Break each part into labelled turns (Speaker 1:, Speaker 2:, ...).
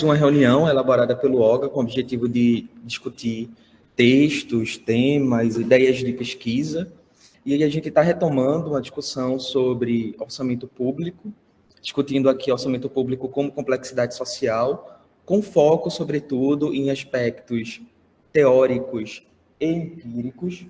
Speaker 1: uma reunião elaborada pelo OGA com o objetivo de discutir textos, temas, ideias de pesquisa, e aí a gente está retomando uma discussão sobre orçamento público, discutindo aqui orçamento público como complexidade social, com foco, sobretudo, em aspectos teóricos e empíricos.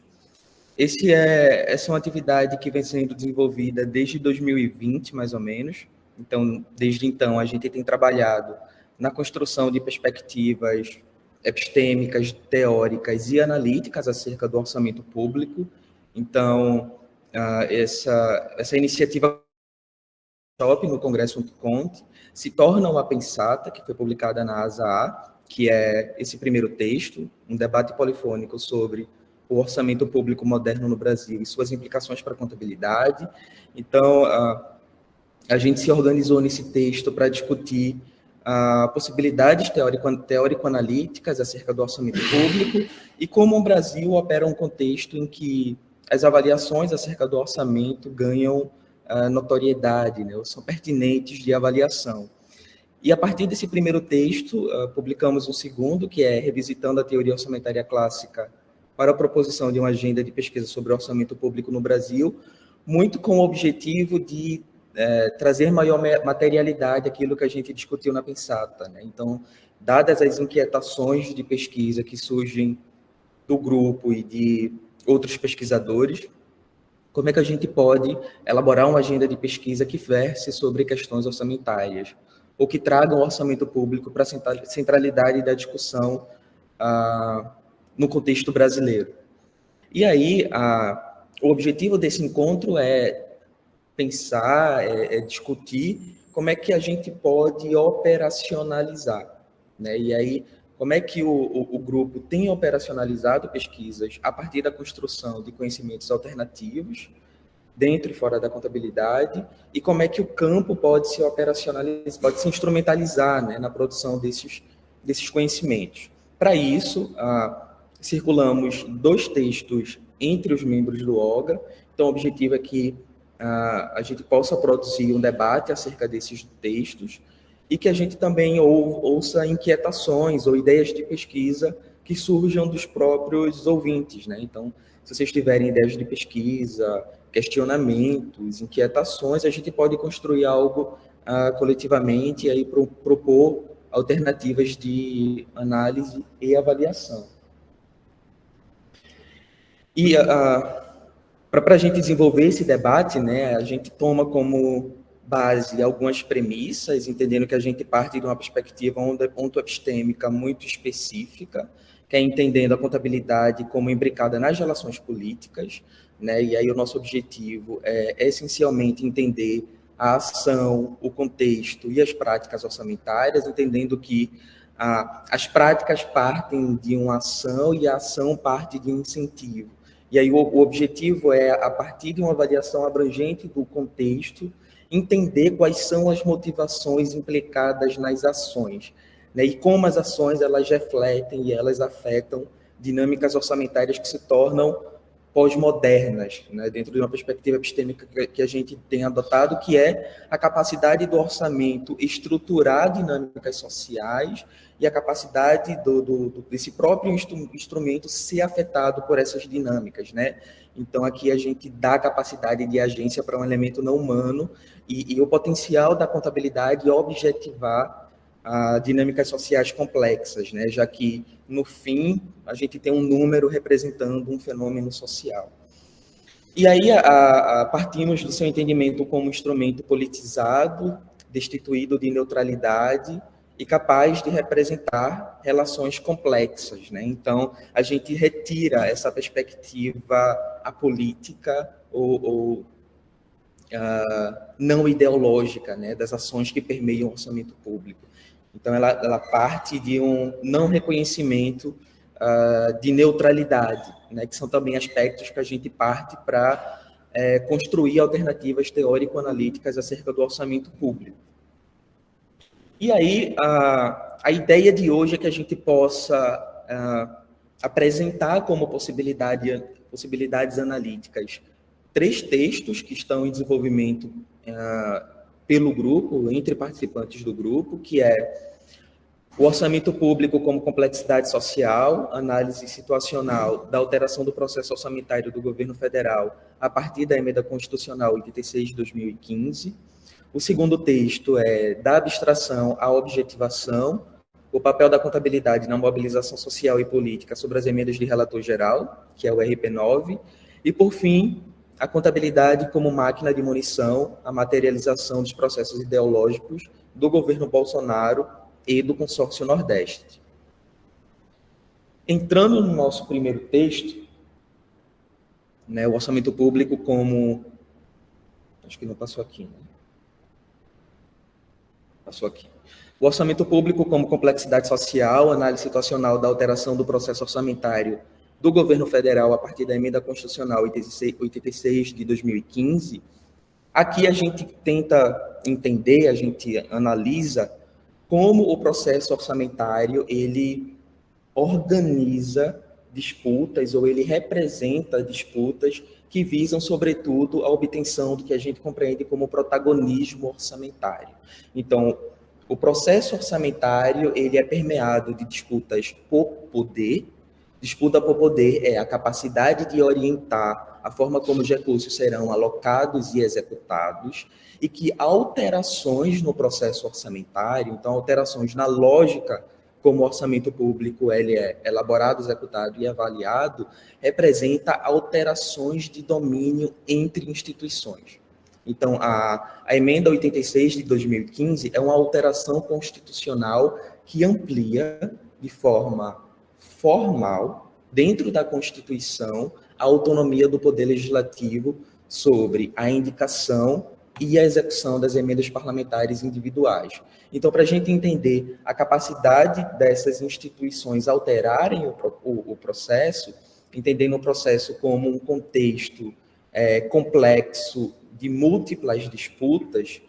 Speaker 1: Essa é uma atividade que vem sendo desenvolvida desde 2020, mais ou menos. Então, desde então, a gente tem trabalhado na construção de perspectivas epistêmicas, teóricas e analíticas acerca do orçamento público. Então, essa iniciativa no Congresso Conte se torna uma pensata, que foi publicada na ASA A, que é esse primeiro texto, um debate polifônico sobre o orçamento público moderno no Brasil e suas implicações para a contabilidade. Então, a gente se organizou nesse texto para discutir possibilidades teórico-analíticas acerca do orçamento público e como o Brasil opera um contexto em que as avaliações acerca do orçamento ganham notoriedade, né, ou são pertinentes de avaliação. E a partir desse primeiro texto, publicamos um segundo, que é Revisitando a Teoria Orçamentária Clássica para a proposição de uma agenda de pesquisa sobre orçamento público no Brasil, muito com o objetivo de trazer maior materialidade àquilo que a gente discutiu na Pensata, né? Então, dadas as inquietações de pesquisa que surgem do grupo e de outros pesquisadores, como é que a gente pode elaborar uma agenda de pesquisa que verse sobre questões orçamentárias, ou que tragam o orçamento público para a centralidade da discussão no contexto brasileiro. E aí, o objetivo desse encontro é pensar, discutir como é que a gente pode operacionalizar, né? E aí, como é que o grupo tem operacionalizado pesquisas a partir da construção de conhecimentos alternativos, dentro e fora da contabilidade, e como é que o campo pode se operacionalizar, pode se instrumentalizar, né, na produção desses conhecimentos. Para isso, circulamos 2 textos entre os membros do OGA. Então, o objetivo é que a gente possa produzir um debate acerca desses textos e que a gente também ouça inquietações ou ideias de pesquisa que surjam dos próprios ouvintes, né? Então, se vocês tiverem ideias de pesquisa, questionamentos, inquietações, a gente pode construir algo coletivamente e aí propor alternativas de análise e avaliação. E para a gente desenvolver esse debate, né, a gente toma como base algumas premissas, entendendo que a gente parte de uma perspectiva onto-epistêmica muito específica, que é entendendo a contabilidade como imbricada nas relações políticas, né, e aí o nosso objetivo é essencialmente entender a ação, o contexto e as práticas orçamentárias, entendendo que as práticas partem de uma ação e a ação parte de um incentivo. E aí o objetivo é, a partir de uma avaliação abrangente do contexto, entender quais são as motivações implicadas nas ações, né? E como as ações elas refletem e elas afetam dinâmicas orçamentárias que se tornam pós-modernas, né? Dentro de uma perspectiva epistêmica que a gente tem adotado, que é a capacidade do orçamento estruturar dinâmicas sociais e a capacidade desse próprio instrumento ser afetado por essas dinâmicas, né? Então, aqui a gente dá capacidade de agência para um elemento não humano e o potencial da contabilidade objetivar dinâmicas sociais complexas, né? Já que, no fim, a gente tem um número representando um fenômeno social. E aí partimos do seu entendimento como instrumento politizado, destituído de neutralidade e capaz de representar relações complexas, né? Então, a gente retira essa perspectiva apolítica ou não ideológica, né, das ações que permeiam o orçamento público. Então, ela parte de um não reconhecimento de neutralidade, né, que são também aspectos que a gente parte para construir alternativas teórico-analíticas acerca do orçamento público. E aí, a ideia de hoje é que a gente possa apresentar como possibilidades analíticas 3 textos que estão em desenvolvimento pelo grupo, entre participantes do grupo, que é O orçamento público como complexidade social, análise situacional da alteração do processo orçamentário do governo federal a partir da emenda constitucional 86 de 2015. O segundo texto é da abstração à objetivação, o papel da contabilidade na mobilização social e política sobre as emendas de relator geral, que é o RP9. E, por fim, a contabilidade como máquina de munição, a materialização dos processos ideológicos do governo Bolsonaro e do consórcio Nordeste. Entrando no nosso primeiro texto, né, o orçamento público como... Acho que não passou aqui, né? Passou aqui. O orçamento público como complexidade social, análise situacional da alteração do processo orçamentário do governo federal a partir da emenda constitucional 86 de 2015. Aqui a gente tenta entender, a gente analisa como o processo orçamentário ele organiza disputas ou ele representa disputas que visam, sobretudo, a obtenção do que a gente compreende como protagonismo orçamentário. Então, o processo orçamentário ele é permeado de disputas por poder. Disputa por poder é a capacidade de orientar a forma como os recursos serão alocados e executados, e que alterações no processo orçamentário, então alterações na lógica como o orçamento público ele é elaborado, executado e avaliado, representa alterações de domínio entre instituições. Então, a emenda 86 de 2015 é uma alteração constitucional que amplia de forma formal, dentro da Constituição, a autonomia do Poder Legislativo sobre a indicação e a execução das emendas parlamentares individuais. Então, para a gente entender a capacidade dessas instituições alterarem o processo, entendendo o processo como um contexto complexo de múltiplas disputas,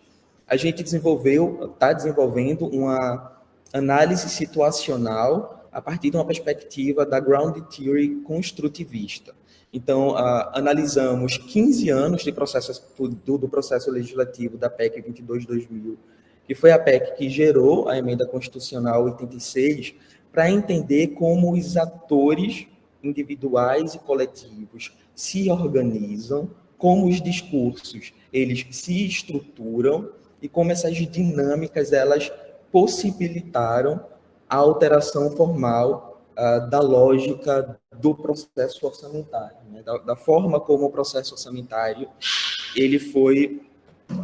Speaker 1: a gente está desenvolvendo uma análise situacional a partir de uma perspectiva da Ground Theory construtivista. Então, analisamos 15 anos de processo, do processo legislativo da PEC 22/2000, que foi a PEC que gerou a emenda constitucional 86, para entender como os atores individuais e coletivos se organizam, como os discursos eles se estruturam e como essas dinâmicas elas possibilitaram a alteração formal da lógica do processo orçamentário, né? da forma como o processo orçamentário ele foi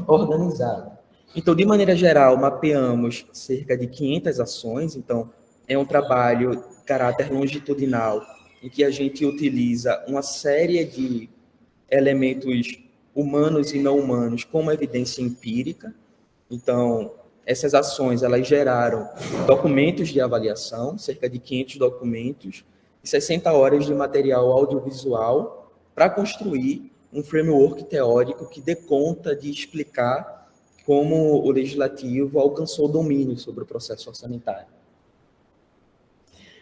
Speaker 1: organizado. Então, de maneira geral, mapeamos cerca de 500 ações. Então, é um trabalho de caráter longitudinal em que a gente utiliza uma série de elementos humanos e não humanos como evidência empírica. Então, essas ações elas geraram documentos de avaliação, cerca de 500 documentos, e 60 horas de material audiovisual para construir um framework teórico que dê conta de explicar como o legislativo alcançou domínio sobre o processo orçamentário.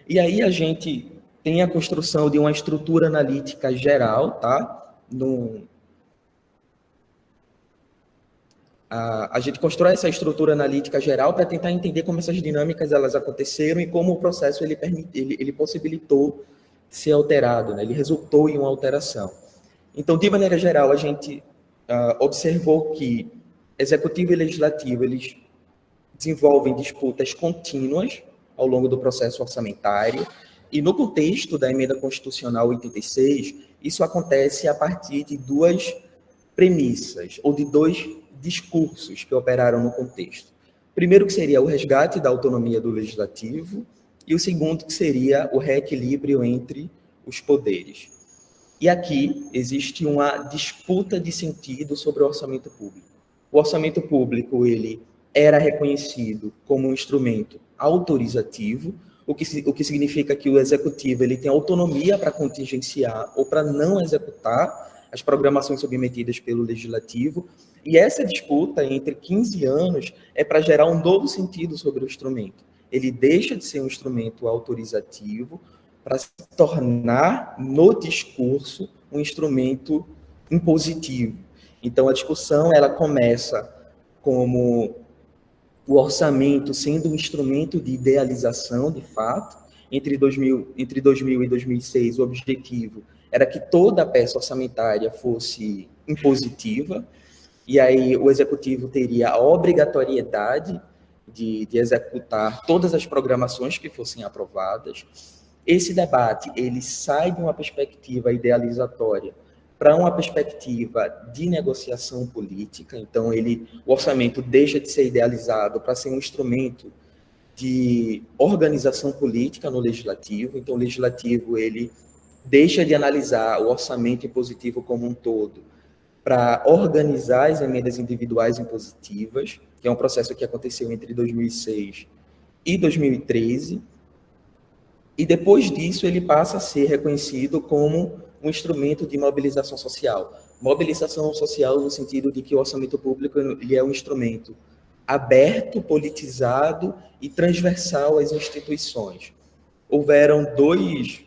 Speaker 1: E aí a gente tem a construção de uma estrutura analítica geral, tá? A gente constrói essa estrutura analítica geral para tentar entender como essas dinâmicas elas aconteceram e como o processo ele possibilitou ser alterado, né? Ele resultou em uma alteração. Então, de maneira geral, a gente observou que executivo e legislativo eles desenvolvem disputas contínuas ao longo do processo orçamentário, e no contexto da emenda constitucional 86, isso acontece a partir de duas premissas, ou de dois discursos que operaram no contexto. Primeiro, que seria o resgate da autonomia do legislativo, e o segundo, que seria o reequilíbrio entre os poderes. E aqui existe uma disputa de sentido sobre o orçamento público. O orçamento público ele era reconhecido como um instrumento autorizativo, o que significa que o executivo ele tem autonomia para contingenciar ou para não executar as programações submetidas pelo legislativo, e essa disputa entre 15 anos é para gerar um novo sentido sobre o instrumento. Ele deixa de ser um instrumento autorizativo para se tornar, no discurso, um instrumento impositivo. Então, a discussão ela começa como o orçamento sendo um instrumento de idealização, de fato. Entre 2000 e 2006, o objetivo era que toda a peça orçamentária fosse impositiva, e aí o executivo teria a obrigatoriedade de executar todas as programações que fossem aprovadas. Esse debate, ele sai de uma perspectiva idealizatória para uma perspectiva de negociação política. Então, o orçamento deixa de ser idealizado para ser um instrumento de organização política no legislativo. Então, o legislativo, ele deixa de analisar o orçamento impositivo como um todo para organizar as emendas individuais impositivas, que é um processo que aconteceu entre 2006 e 2013, e depois disso ele passa a ser reconhecido como um instrumento de mobilização social. Mobilização social no sentido de que o orçamento público ele é um instrumento aberto, politizado e transversal às instituições. Houveram dois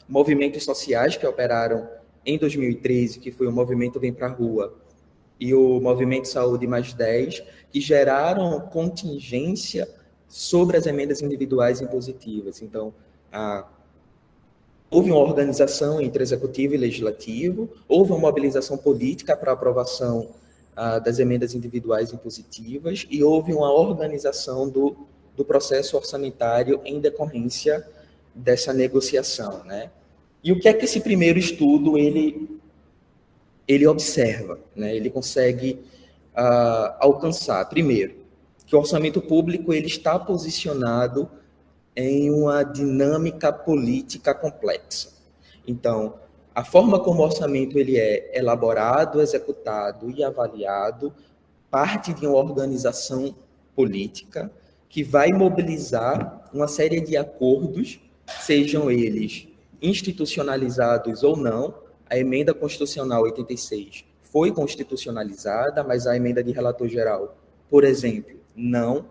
Speaker 1: movimentos sociais que operaram em 2013, que foi o Movimento Vem Pra Rua e o Movimento Saúde Mais 10, que geraram contingência sobre as emendas individuais impositivas. Então, houve uma organização entre executivo e legislativo, houve uma mobilização política para a aprovação das emendas individuais impositivas e houve uma organização do processo orçamentário em decorrência dessa negociação, né? E o que é que esse primeiro estudo ele observa, né? Ele consegue alcançar, primeiro, que o orçamento público ele está posicionado em uma dinâmica política complexa. Então, a forma como o orçamento ele é elaborado, executado e avaliado parte de uma organização política que vai mobilizar uma série de acordos, sejam eles institucionalizados ou não. A emenda constitucional 86 foi constitucionalizada, mas a emenda de relator geral, por exemplo, não,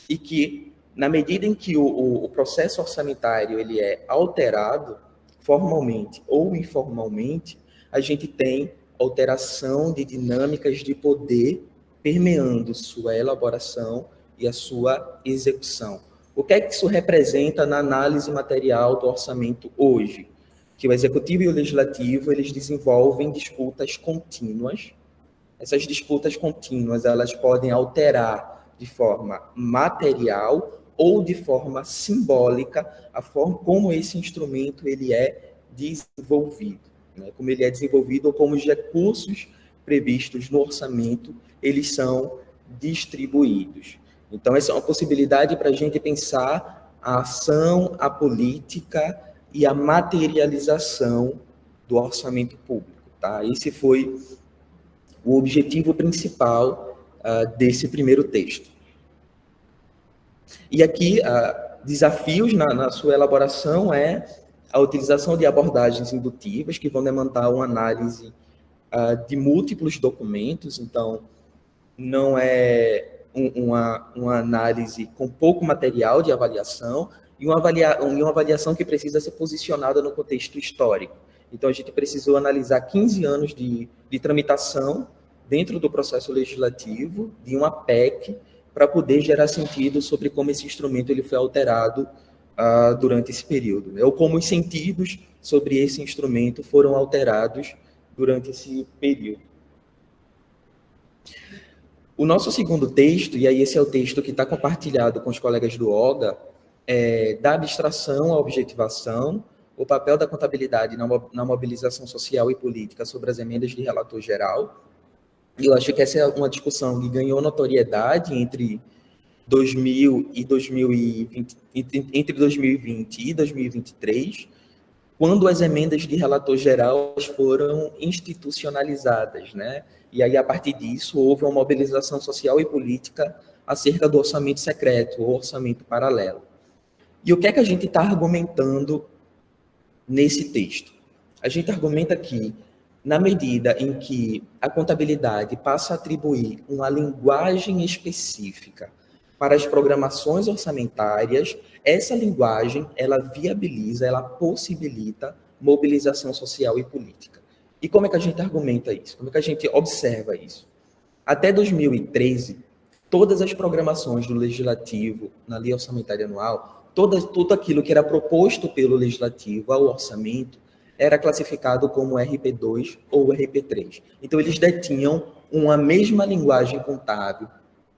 Speaker 1: e que, na medida em que o processo orçamentário ele é alterado, formalmente ou informalmente, a gente tem alteração de dinâmicas de poder permeando sua elaboração e a sua execução. O que é que isso representa na análise material do orçamento hoje? Que o Executivo e o Legislativo, eles desenvolvem disputas contínuas. Essas disputas contínuas, elas podem alterar de forma material ou de forma simbólica a forma como esse instrumento ele é desenvolvido, né? Como ele é desenvolvido ou como os recursos previstos no orçamento eles são distribuídos. Então, essa é uma possibilidade para a gente pensar a ação, a política e a materialização do orçamento público, tá? Esse foi o objetivo principal desse primeiro texto. E aqui, desafios na sua elaboração é a utilização de abordagens indutivas, que vão demandar uma análise de múltiplos documentos. Então, não é uma análise com pouco material de avaliação e uma avaliação que precisa ser posicionada no contexto histórico. Então, a gente precisou analisar 15 anos de tramitação dentro do processo legislativo de uma PEC para poder gerar sentido sobre como esse instrumento ele foi alterado durante esse período, né? Ou como os sentidos sobre esse instrumento foram alterados durante esse período. O nosso segundo texto, e aí esse é o texto que está compartilhado com os colegas do OGA, é da abstração à objetivação, o papel da contabilidade na mobilização social e política sobre as emendas de relator geral. E eu acho que essa é uma discussão que ganhou notoriedade entre 2020 e 2023, quando as emendas de relator geral foram institucionalizadas, né? E aí, a partir disso, houve uma mobilização social e política acerca do orçamento secreto, ou orçamento paralelo. E o que é que a gente está argumentando nesse texto? A gente argumenta que, na medida em que a contabilidade passa a atribuir uma linguagem específica para as programações orçamentárias, essa linguagem, ela viabiliza, ela possibilita mobilização social e política. E como é que a gente argumenta isso? Como é que a gente observa isso? Até 2013, todas as programações do Legislativo na Lei Orçamentária Anual, tudo aquilo que era proposto pelo Legislativo ao orçamento, era classificado como RP2 ou RP3. Então, eles detinham uma mesma linguagem contábil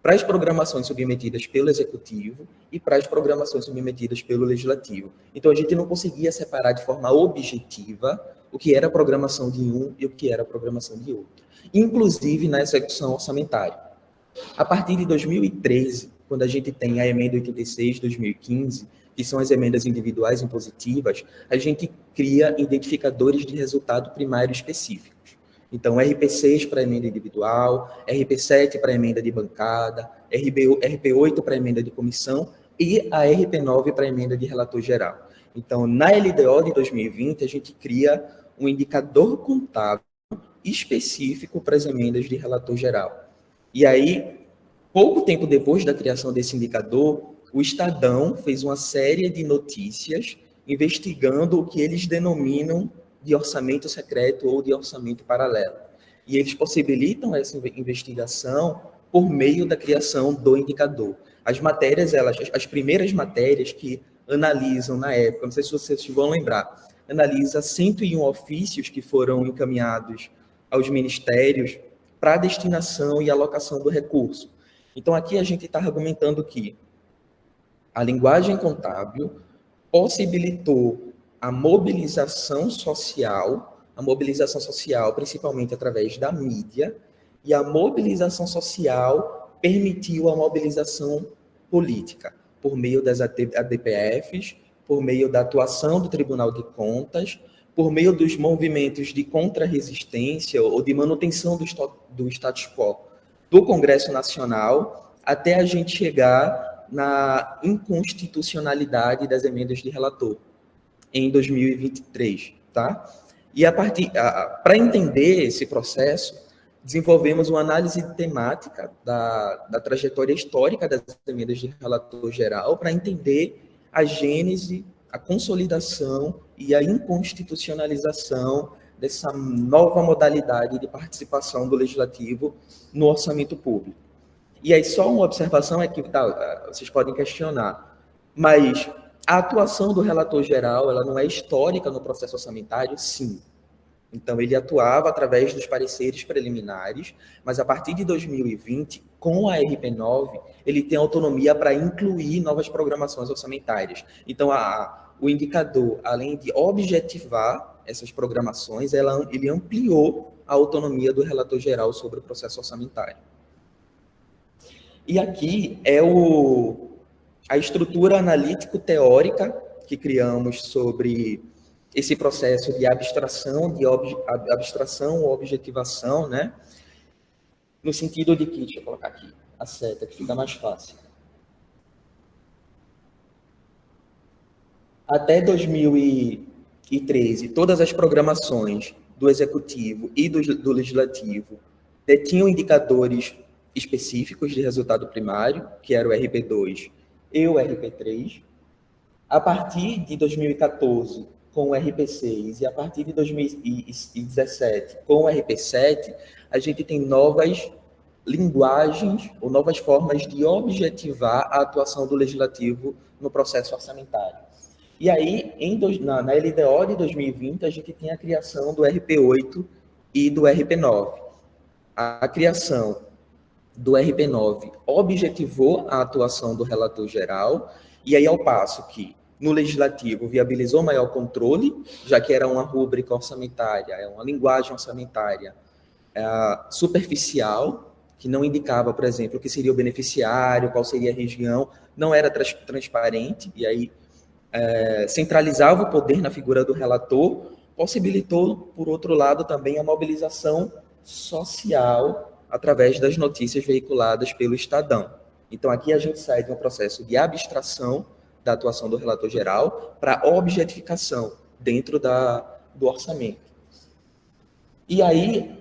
Speaker 1: para as programações submetidas pelo Executivo e para as programações submetidas pelo Legislativo. Então, a gente não conseguia separar de forma objetiva o que era a programação de um e o que era a programação de outro, inclusive na execução orçamentária. A partir de 2013, quando a gente tem a emenda 86 de 2015, que são as emendas individuais impositivas, a gente cria identificadores de resultado primário específicos. Então, RP6 para emenda individual, RP7 para emenda de bancada, RP8 para emenda de comissão e a RP9 para emenda de relator geral. Então, na LDO de 2020, a gente cria um indicador contábil específico para as emendas de relator geral. E aí, pouco tempo depois da criação desse indicador, o Estadão fez uma série de notícias investigando o que eles denominam de orçamento secreto ou de orçamento paralelo. E eles possibilitam essa investigação por meio da criação do indicador. As matérias, as primeiras matérias que analisam na época, não sei se vocês vão lembrar, analisa 101 ofícios que foram encaminhados aos ministérios para a destinação e alocação do recurso. Então, aqui a gente está argumentando que a linguagem contábil possibilitou a mobilização social, principalmente através da mídia, e a mobilização social permitiu a mobilização política, por meio das ADPFs, por meio da atuação do Tribunal de Contas, por meio dos movimentos de contra-resistência ou de manutenção do status quo do Congresso Nacional, até a gente chegar na inconstitucionalidade das emendas de relator em 2023, tá? E para entender esse processo, desenvolvemos uma análise temática da trajetória histórica das emendas de relator geral para entender a gênese, a consolidação e a inconstitucionalização dessa nova modalidade de participação do Legislativo no orçamento público. E aí, só uma observação é que vocês podem questionar, mas a atuação do relator geral, ela não é histórica no processo orçamentário? Sim. Então, ele atuava através dos pareceres preliminares, mas a partir de 2020, com a RP9, ele tem autonomia para incluir novas programações orçamentárias. Então, o indicador, além de objetivar essas programações, ele ampliou a autonomia do relator geral sobre o processo orçamentário. E aqui é a estrutura analítico-teórica que criamos sobre esse processo de abstração ou objetivação, né? No sentido de que, deixa eu colocar aqui a seta, que fica mais fácil. Até 2013, todas as programações do Executivo e do Legislativo tinham indicadores específicos de resultado primário, que era o RP2 e o RP3. A partir de 2014, com o RP6, e a partir de 2017, com o RP7, a gente tem novas linguagens ou novas formas de objetivar a atuação do Legislativo no processo orçamentário. E aí, na LDO de 2020, a gente tem a criação do RP8 e do RP9. A criação do RP9 objetivou a atuação do relator geral, e aí, ao passo que no Legislativo viabilizou maior controle, já que era uma rúbrica orçamentária, uma linguagem orçamentária superficial, que não indicava, por exemplo, o que seria o beneficiário, qual seria a região, não era transparente, e aí centralizava o poder na figura do relator, possibilitou, por outro lado, também a mobilização social através das notícias veiculadas pelo Estadão. Então, aqui a gente sai de um processo de abstração da atuação do relator geral para objetificação dentro do orçamento. E aí,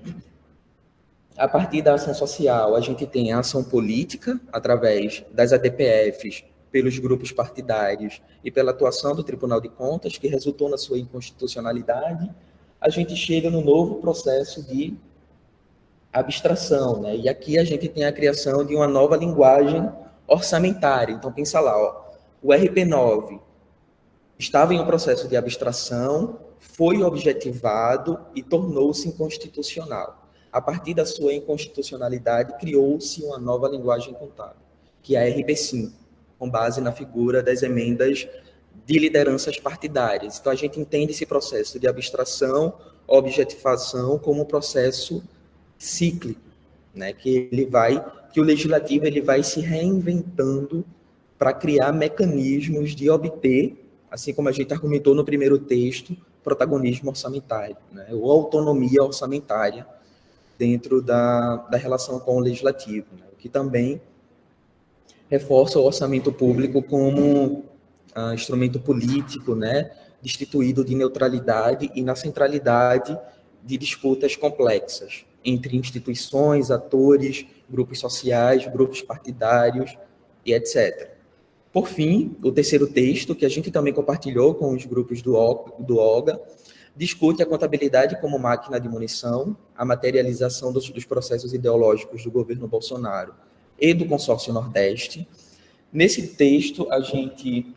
Speaker 1: a partir da ação social, a gente tem a ação política, através das ADPFs, pelos grupos partidários e pela atuação do Tribunal de Contas, que resultou na sua inconstitucionalidade. A gente chega no novo processo de abstração, né? E aqui a gente tem a criação de uma nova linguagem orçamentária. Então, pensa lá, ó, o RP9 estava em um processo de abstração, foi objetivado e tornou-se inconstitucional. A partir da sua inconstitucionalidade, criou-se uma nova linguagem contábil, que é a RP5, com base na figura das emendas de lideranças partidárias. Então, a gente entende esse processo de abstração, objetivação, como um processo cíclico, né? Que o legislativo ele vai se reinventando para criar mecanismos de obter, assim como a gente argumentou no primeiro texto, protagonismo orçamentário, né? Ou autonomia orçamentária dentro da relação com o legislativo, né? O que também reforça o orçamento público como instrumento político, né? Destituído de neutralidade e na centralidade de disputas complexas entre instituições, atores, grupos sociais, grupos partidários e etc. Por fim, o terceiro texto, que a gente também compartilhou com os grupos do OGA, discute a contabilidade como máquina de munição, a materialização dos processos ideológicos do governo Bolsonaro e do consórcio Nordeste. Nesse texto, a gente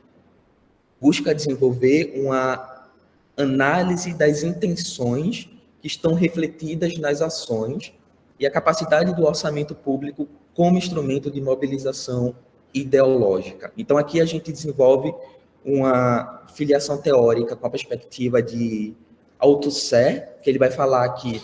Speaker 1: busca desenvolver uma análise das intenções que estão refletidas nas ações e a capacidade do orçamento público como instrumento de mobilização ideológica. Então, aqui a gente desenvolve uma filiação teórica com a perspectiva de Althusser, que ele vai falar que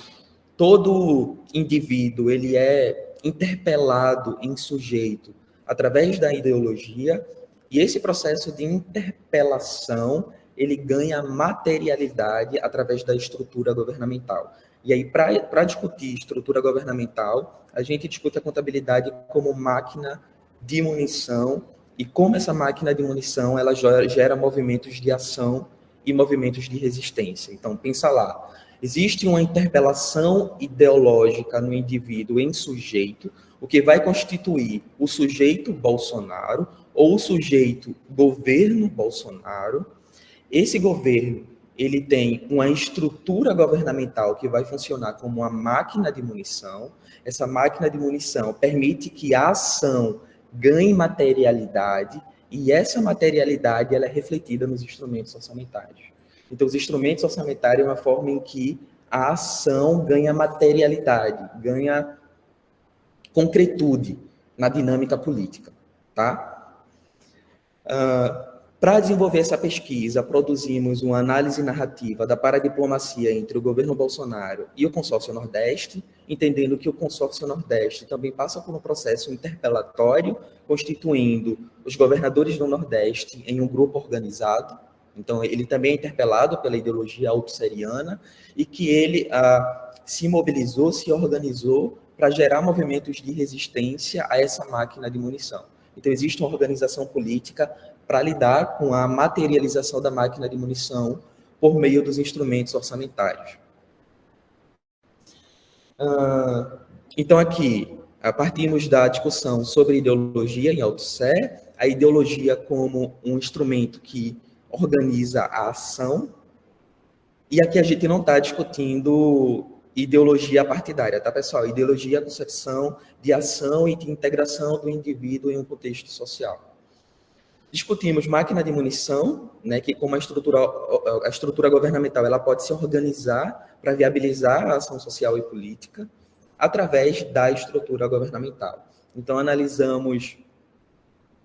Speaker 1: todo indivíduo ele é interpelado em sujeito através da ideologia, e esse processo de interpelação ele ganha materialidade através da estrutura governamental. E aí, para discutir estrutura governamental, a gente discute a contabilidade como máquina de munição e como essa máquina de munição ela gera movimentos de ação e movimentos de resistência. Então, pensa lá, existe uma interpelação ideológica no indivíduo em sujeito, o que vai constituir o sujeito Bolsonaro ou o sujeito governo Bolsonaro. Esse governo ele tem uma estrutura governamental que vai funcionar como uma máquina de munição. Essa máquina de munição permite que a ação ganhe materialidade e essa materialidade ela é refletida nos instrumentos orçamentários. Então, os instrumentos orçamentários é uma forma em que a ação ganha materialidade, ganha concretude na dinâmica política, tá? Para desenvolver essa pesquisa, produzimos uma análise narrativa da paradiplomacia entre o governo Bolsonaro e o consórcio Nordeste, entendendo que o consórcio Nordeste também passa por um processo interpelatório, constituindo os governadores do Nordeste em um grupo organizado. Então, ele também é interpelado pela ideologia althusseriana e que ele se mobilizou, se organizou para gerar movimentos de resistência a essa máquina de munição. Então, existe uma organização política para lidar com a materialização da máquina de munição por meio dos instrumentos orçamentários. Então, aqui, partimos da discussão sobre ideologia em Althusser, a ideologia como um instrumento que organiza a ação, e aqui a gente não está discutindo ideologia partidária, tá, pessoal? Ideologia é a concepção de ação e de integração do indivíduo em um contexto social. Discutimos máquina de munição, né, que como a estrutura governamental ela pode se organizar para viabilizar a ação social e política através da estrutura governamental. Então, analisamos,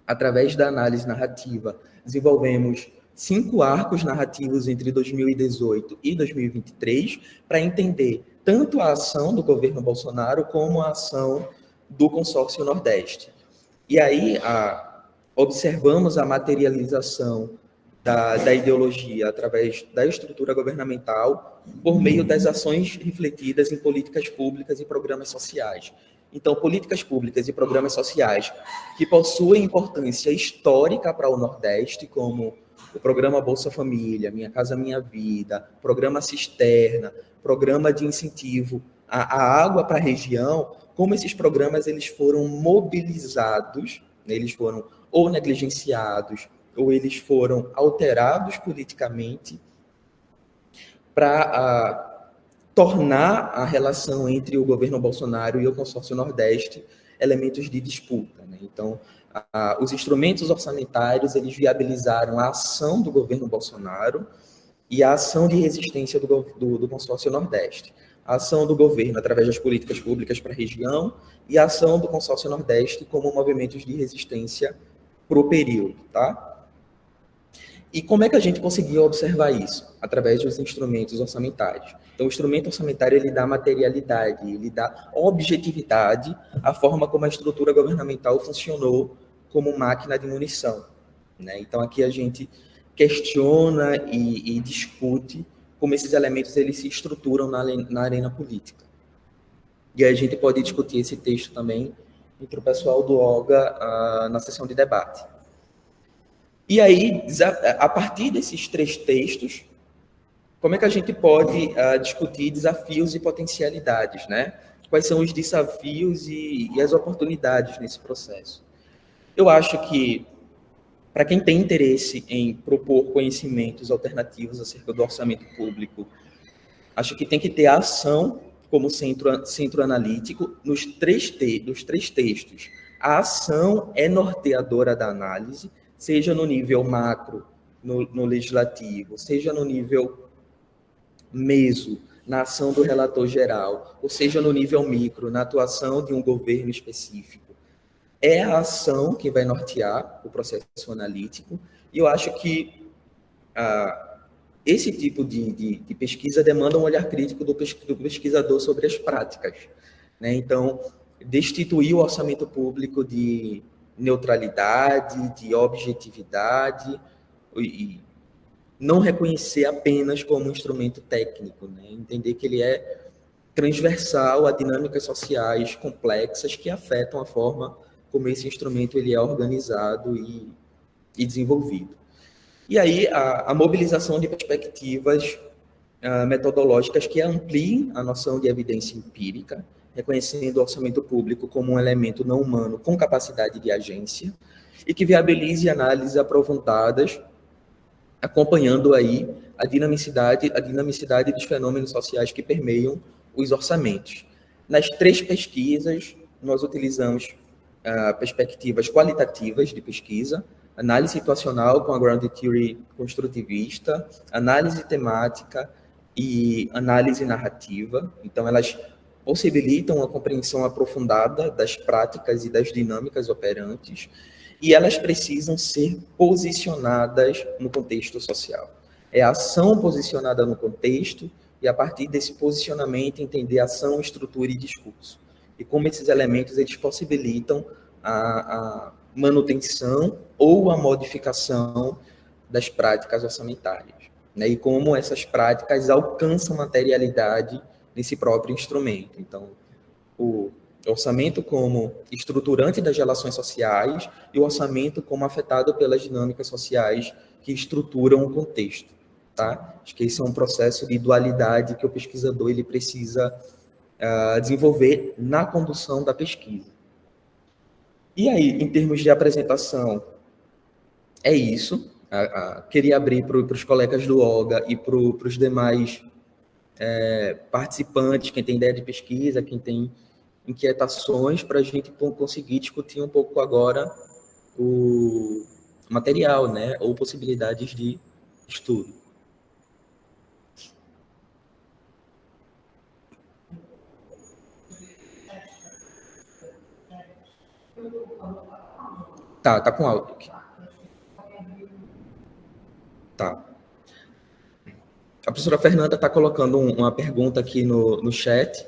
Speaker 1: através da análise narrativa, desenvolvemos 5 arcos narrativos entre 2018 e 2023 para entender tanto a ação do governo Bolsonaro como a ação do consórcio Nordeste. E aí, observamos a materialização da ideologia através da estrutura governamental por meio das ações refletidas em políticas públicas e programas sociais. Então, políticas públicas e programas sociais que possuem importância histórica para o Nordeste, como o programa Bolsa Família, Minha Casa Minha Vida, programa Cisterna, programa de incentivo à água para a região, como esses programas eles foram mobilizados, né, eles foram ou negligenciados, ou eles foram alterados politicamente para tornar a relação entre o governo Bolsonaro e o consórcio Nordeste elementos de disputa, né? Então, os instrumentos orçamentários, eles viabilizaram a ação do governo Bolsonaro e a ação de resistência do consórcio Nordeste. A ação do governo através das políticas públicas para a região e a ação do consórcio Nordeste como movimentos de resistência para o período, tá? E como é que a gente conseguiu observar isso? Através dos instrumentos orçamentários. Então, o instrumento orçamentário, ele dá materialidade, ele dá objetividade à forma como a estrutura governamental funcionou como máquina de munição, né? Então, aqui a gente questiona e discute como esses elementos eles se estruturam na arena política. E aí a gente pode discutir esse texto também entre o pessoal do OGA na sessão de debate. E aí, a partir desses 3 textos, como é que a gente pode discutir desafios e potencialidades, né? Quais são os desafios e as oportunidades nesse processo? Eu acho que, para quem tem interesse em propor conhecimentos alternativos acerca do orçamento público, acho que tem que ter a ação como centro analítico nos 3 textos. A ação é norteadora da análise, seja no nível macro, no legislativo, seja no nível meso, na ação do relator geral, ou seja no nível micro, na atuação de um governo específico. É a ação que vai nortear o processo analítico, e eu acho que esse tipo de pesquisa demanda um olhar crítico do pesquisador sobre as práticas, né? Então, destituir o orçamento público de neutralidade, de objetividade, e não reconhecer apenas como um instrumento técnico, né? Entender que ele é transversal a dinâmicas sociais complexas que afetam a forma como esse instrumento ele é organizado e desenvolvido. E aí, a mobilização de perspectivas metodológicas que ampliem a noção de evidência empírica, reconhecendo o orçamento público como um elemento não humano com capacidade de agência, e que viabilize análises aprofundadas, acompanhando aí a dinamicidade dos fenômenos sociais que permeiam os orçamentos. Nas 3 pesquisas, nós utilizamos perspectivas qualitativas de pesquisa, análise situacional com a ground theory construtivista, análise temática e análise narrativa. Então, elas possibilitam a compreensão aprofundada das práticas e das dinâmicas operantes, e elas precisam ser posicionadas no contexto social. É a ação posicionada no contexto, e a partir desse posicionamento entender ação, estrutura e discurso. E como esses elementos eles possibilitam a manutenção ou a modificação das práticas orçamentárias, né? E como essas práticas alcançam materialidade nesse próprio instrumento. Então, o orçamento como estruturante das relações sociais e o orçamento como afetado pelas dinâmicas sociais que estruturam o contexto, tá? Acho que esse é um processo de dualidade que o pesquisador ele precisa desenvolver na condução da pesquisa. E aí, em termos de apresentação, é isso. Queria abrir para os colegas do OGA e para os demais participantes, quem tem ideia de pesquisa, quem tem inquietações, para a gente conseguir discutir um pouco agora o material, né, ou possibilidades de estudo. Tá com áudio aqui. Tá. A professora Fernanda está colocando uma pergunta aqui no chat,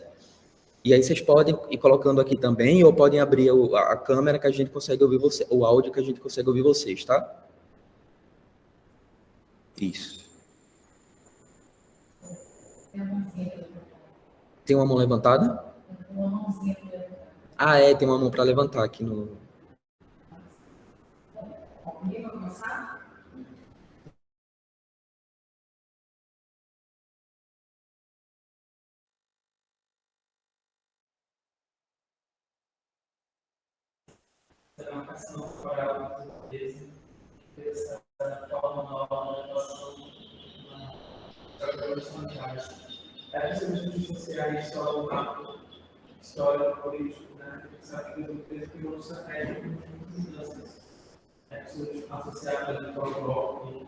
Speaker 1: e aí vocês podem ir colocando aqui também, ou podem abrir a câmera que a gente consegue ouvir você, o áudio que a gente consegue ouvir vocês, tá? Isso. Tem uma mão levantada? Ah, tem uma mão para levantar aqui no...
Speaker 2: essas mídias sociais só um marco histórico, político, né? A gente sabe que o preso criou um estratégia de mudanças, né? Associadas ao bloco,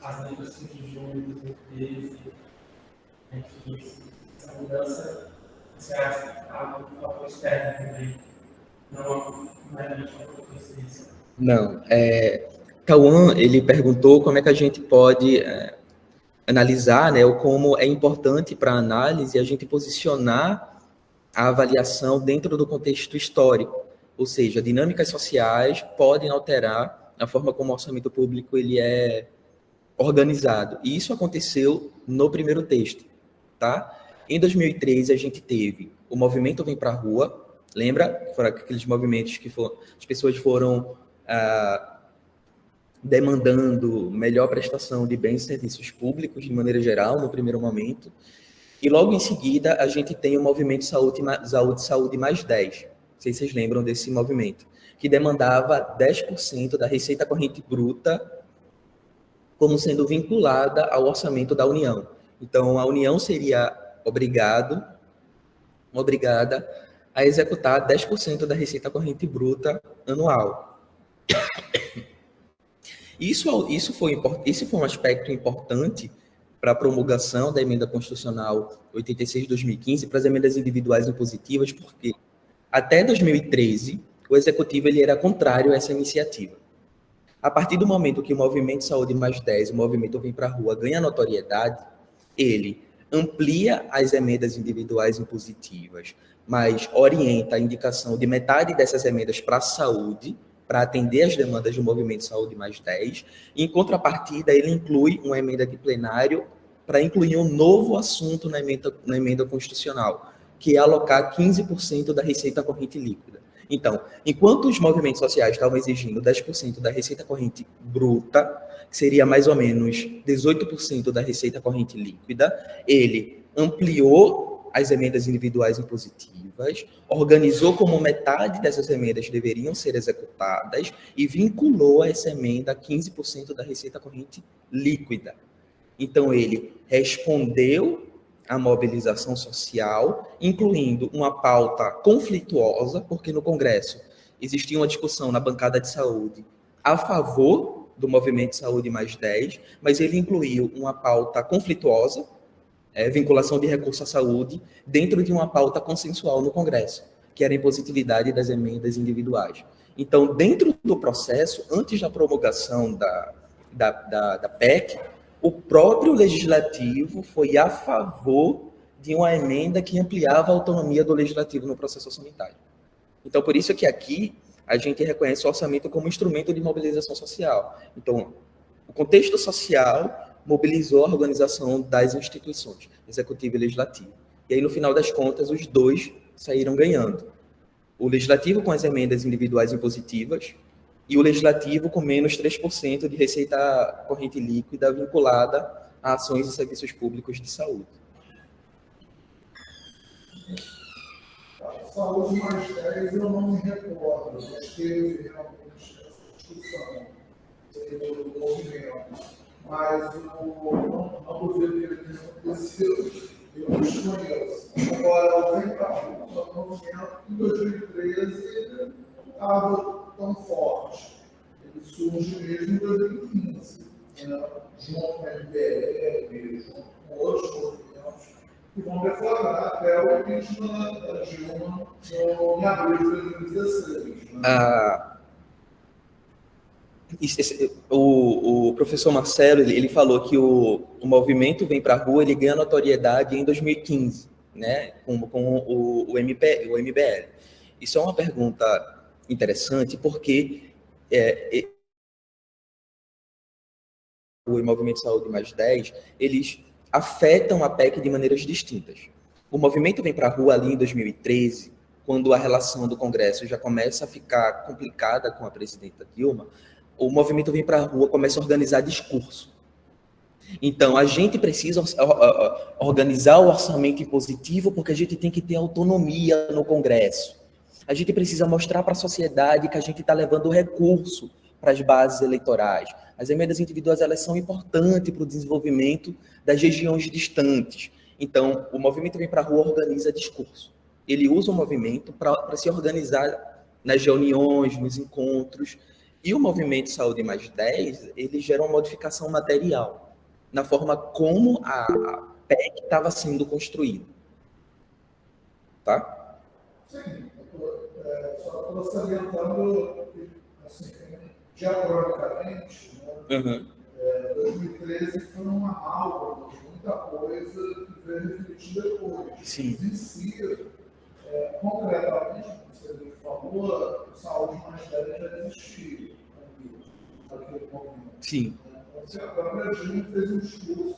Speaker 2: as letras de junho de 2013, enfim, essa mudança se algo do fator externo também, não é uma coincidência.
Speaker 1: Não, Cauã, ele perguntou como é que a gente pode analisar, né, ou como é importante para a análise a gente posicionar a avaliação dentro do contexto histórico, ou seja, dinâmicas sociais podem alterar a forma como o orçamento público ele é organizado. E isso aconteceu no primeiro texto, tá? Em 2013 a gente teve o movimento Vem para a Rua, lembra? Foram aqueles movimentos que as pessoas foram demandando melhor prestação de bens e serviços públicos de maneira geral no primeiro momento. E logo em seguida, a gente tem o movimento Saúde mais 10. Não sei se vocês lembram desse movimento, que demandava 10% da receita corrente bruta como sendo vinculada ao orçamento da União. Então, a União seria obrigada a executar 10% da receita corrente bruta anual. Isso foi um aspecto importante para a promulgação da emenda constitucional 86 de 2015 para as emendas individuais impositivas, porque até 2013 o executivo ele era contrário a essa iniciativa. A partir do momento que o Movimento Saúde mais 10, o Movimento Vem para a Rua, ganha notoriedade, ele amplia as emendas individuais impositivas, mas orienta a indicação de metade dessas emendas para a saúde, para atender as demandas do Movimento Saúde mais 10, e, em contrapartida, ele inclui uma emenda de plenário para incluir um novo assunto na emenda constitucional, que é alocar 15% da receita corrente líquida. Então, enquanto os movimentos sociais estavam exigindo 10% da receita corrente bruta, que seria mais ou menos 18% da receita corrente líquida, ele ampliou as emendas individuais impositivas, organizou como metade dessas emendas deveriam ser executadas e vinculou a essa emenda 15% da receita corrente líquida. Então, ele respondeu à mobilização social, incluindo uma pauta conflituosa, porque no Congresso existia uma discussão na bancada de saúde a favor do Movimento Saúde mais 10, mas ele incluiu uma pauta conflituosa, vinculação de recurso à saúde, dentro de uma pauta consensual no Congresso, que era a impositividade das emendas individuais. Então, dentro do processo, antes da promulgação da PEC, o próprio legislativo foi a favor de uma emenda que ampliava a autonomia do legislativo no processo orçamentário. Então, por isso que aqui a gente reconhece o orçamento como instrumento de mobilização social. Então, o contexto social mobilizou a organização das instituições, executivo e legislativo. E aí, no final das contas, os dois saíram ganhando. O legislativo com as emendas individuais impositivas e o legislativo com menos 3% de receita corrente líquida vinculada a ações e serviços públicos de saúde.
Speaker 3: Saúde mais 10 eu não me recordo, mas teve realmente essa discussão do movimento. Mas não duvido que ele tenha acontecido, eu desconheço. Agora, o Vem para a Rua, o movimento, em 2013, estava tão forte. Ele surge mesmo em 2015, junto com a MBL, junto com outros movimentos, que vão deflagrar até o impeachment da Dilma em abril de 2016.
Speaker 1: O professor Marcelo ele falou que o movimento Vem para a Rua ele ganha notoriedade em 2015, né, com o MBL. Isso é uma pergunta interessante, porque o Movimento Saúde mais 10, eles afetam a PEC de maneiras distintas. O movimento Vem para a Rua ali em 2013, quando a relação do Congresso já começa a ficar complicada com a presidenta Dilma, o movimento Vem para a Rua começa a organizar discurso. Então, a gente precisa organizar o orçamento impositivo porque a gente tem que ter autonomia no Congresso. A gente precisa mostrar para a sociedade que a gente está levando recurso para as bases eleitorais. As emendas individuais elas são importantes para o desenvolvimento das regiões distantes. Então, o movimento Vem para a Rua organiza discurso. Ele usa o movimento para se organizar nas reuniões, nos encontros. E o movimento Saúde Mais 10, ele gera uma modificação material na forma como a PEC estava sendo construída. Tá?
Speaker 3: Sim, só estou salientando, assim, diacronicamente, né? 2013 foi uma aula de muita coisa que veio refletir depois.
Speaker 1: Sim.
Speaker 3: Em si, concretamente, como você falou, Saúde Mais 10 já existia naquele momento.
Speaker 1: Sim.
Speaker 3: Então, a própria Dilma fez um discurso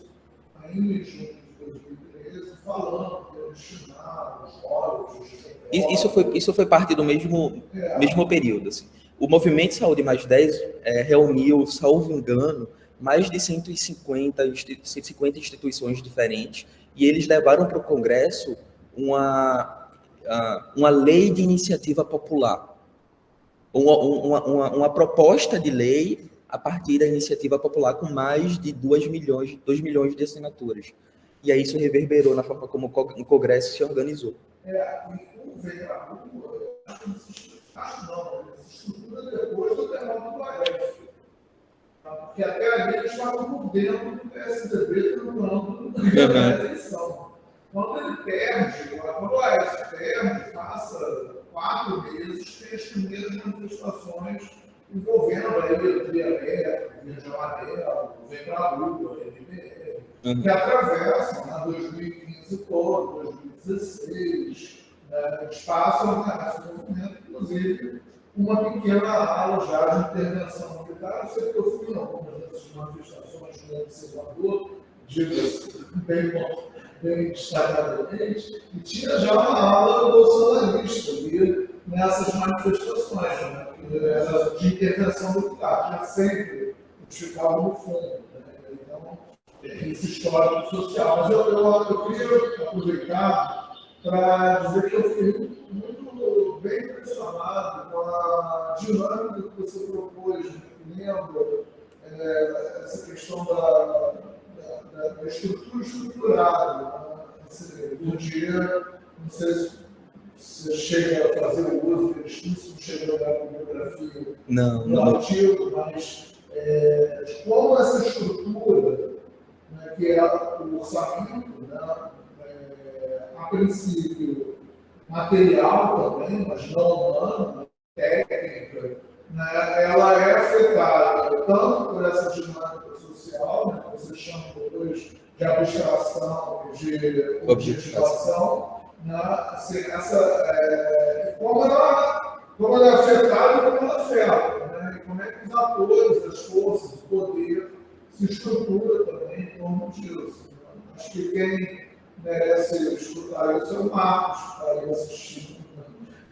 Speaker 3: ainda em junho de 2013, falando que ia destinar os royalties.
Speaker 1: Isso foi parte do mesmo período. Assim. O movimento Saúde Mais 10 reuniu, salvo engano, mais de 150 instituições diferentes, e eles levaram para o Congresso uma lei de iniciativa popular, uma proposta de lei a partir da iniciativa popular com mais de 2 milhões de assinaturas. E aí isso reverberou na forma como o Congresso se organizou.
Speaker 3: E como veio para a rua, acho não, se estrutura depois do derrota do Aécio. Porque até ali eles estavam por dentro do PSDB tentando ganhar a eleição. Quando ele perde, quando o Aécio perde, passa 4 meses, tem as primeiras manifestações envolvendo a Via Aberta, Via de Amarelo, Vem para a Rua, MBL, que atravessam 2015 todo, 2016, eles passam nesse movimento, inclusive, uma pequena ala já de intervenção militar. Eu sei que eu fui em algumas dessas manifestações no observador, diga-se bem destacadamente, e tinha já uma ala bolsonarista ali nessas manifestações, né? Era de intervenção militar, tinha sempre ficava no fundo. Né? Então, esse histórico social. Mas eu queria aproveitar para dizer que eu fiquei muito bem impressionado com a dinâmica que você propôs, lembro essa questão da estrutura estruturada, né? Do dia, não sei se você chega a fazer o uso do discurso, não chega a dar bibliografia no artigo, mas de como essa estrutura, né, que é o orçamento, né, a princípio material também, mas não humano, técnica, né, ela é afetada tanto por essa dinâmica social, né, que você chama depois de abstração e de objetivação, né, assim, como ela é afetada e como ela afeta, né, e como é que os atores, as forças, o poder se estrutura também em torno disso. Né. Acho que quem merece escutar isso é o Marcos, que está aí assistindo. Né.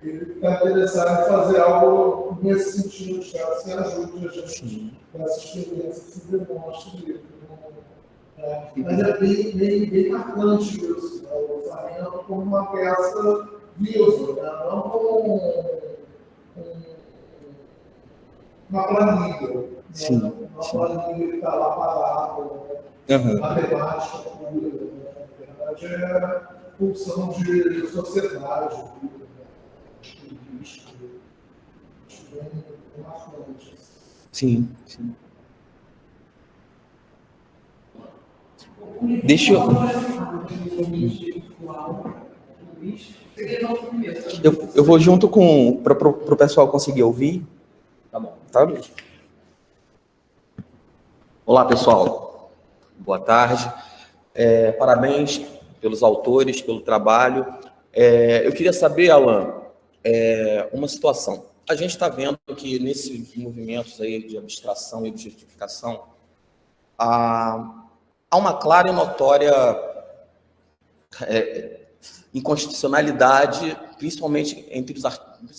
Speaker 3: Ele está interessado em fazer algo nesse sentido, que se ajude a gente com essa experiência que se demonstra ali. Mas é bem marcante isso, né? O orçamento como uma peça viva, né? Não como uma planilha.
Speaker 1: Sim.
Speaker 3: Né? Uma planilha que está lá parada, né? Matemática pura. Né? Na verdade, é pulsão de sociedade. Né? Acho bem marcante.
Speaker 1: Sim, sim. Deixa eu vou junto com para o pessoal conseguir ouvir. Tá bom, tá? Olá, pessoal. Boa tarde. Parabéns pelos autores, pelo trabalho. Eu queria saber, Alan, uma situação. A gente está vendo que nesses movimentos aí de abstração e objetificação, há uma clara e notória inconstitucionalidade, principalmente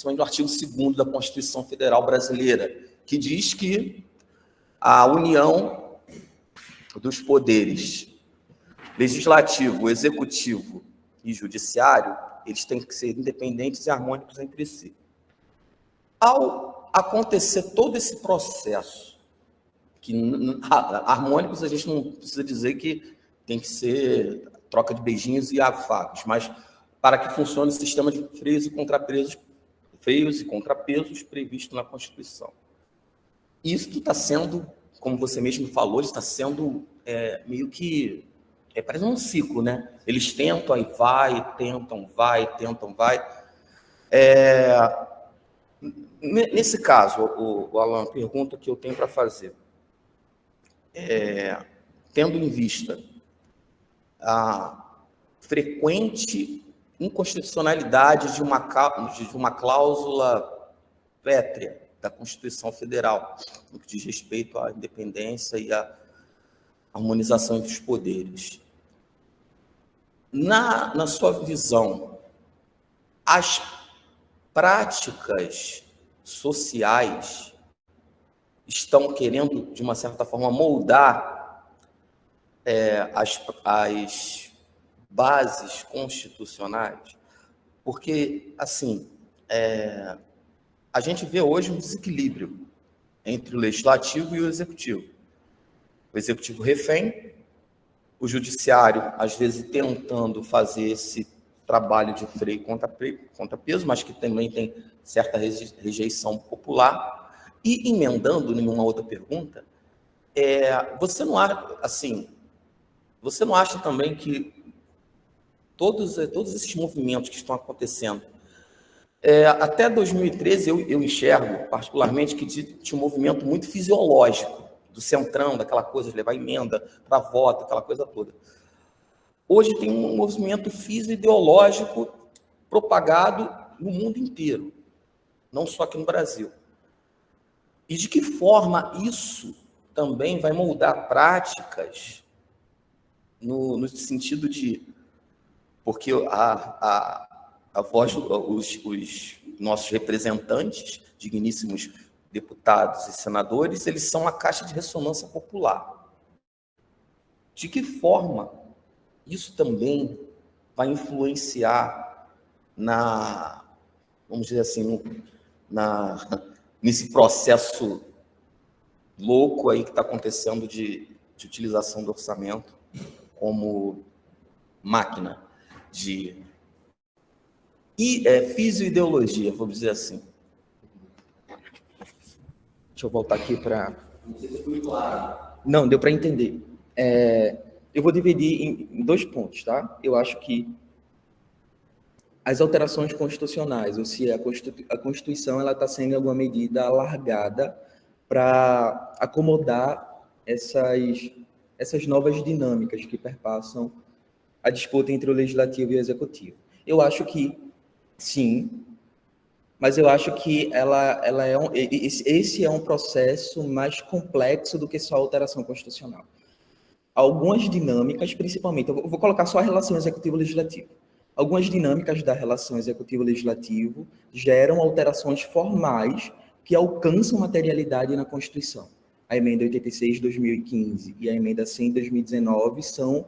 Speaker 1: no artigo 2º da Constituição Federal Brasileira, que diz que a união dos poderes legislativo, executivo e judiciário, eles têm que ser independentes e harmônicos entre si. Ao acontecer todo esse processo, que harmônicos a gente não precisa dizer que tem que ser
Speaker 4: troca de beijinhos e afagos, mas para que funcione o sistema de freios e contrapesos previsto na Constituição. Isso está sendo, como você mesmo falou, está sendo meio que parece um ciclo, né? Eles tentam, aí vai, tentam, vai. Nesse caso, o Alan, a pergunta que eu tenho para fazer, tendo em vista a frequente inconstitucionalidade de uma cláusula pétrea da Constituição Federal, no que diz respeito à independência e à harmonização entre os poderes. Na sua visão, as práticas sociais estão querendo, de uma certa forma, moldar as bases constitucionais? Porque, assim, a gente vê hoje um desequilíbrio entre o legislativo e o executivo. O executivo refém, o judiciário, às vezes, tentando fazer esse trabalho de freio contra peso, mas que também tem certa rejeição popular. E, emendando em uma outra pergunta, você não acha também que todos esses movimentos que estão acontecendo, até 2013 eu enxergo, particularmente, que tinha um movimento muito fisiológico, do centrão, daquela coisa de levar emenda para voto, aquela coisa toda. Hoje tem um movimento fisiológico propagado no mundo inteiro, não só aqui no Brasil. E de que forma isso também vai moldar práticas no sentido de... Porque a voz, os nossos representantes, digníssimos deputados e senadores, eles são a caixa de ressonância popular. De que forma isso também vai influenciar vamos dizer assim, nesse processo louco aí que está acontecendo de utilização do orçamento como máquina de fisiideologia, vamos dizer assim. Deixa eu voltar aqui para... Não, deu para entender. Eu vou dividir em 2 pontos, tá? Eu acho que as alterações constitucionais, ou se a Constituição ela está sendo, em alguma medida, alargada para acomodar essas novas dinâmicas que perpassam a disputa entre o Legislativo e o Executivo. Eu acho que sim, mas eu acho que esse é um processo mais complexo do que só a alteração constitucional. Algumas dinâmicas, principalmente, eu vou colocar só a relação executivo-legislativo. Algumas dinâmicas da relação executivo-legislativo geram alterações formais que alcançam materialidade na Constituição. A emenda 86 de 2015 e a emenda 100 de 2019 são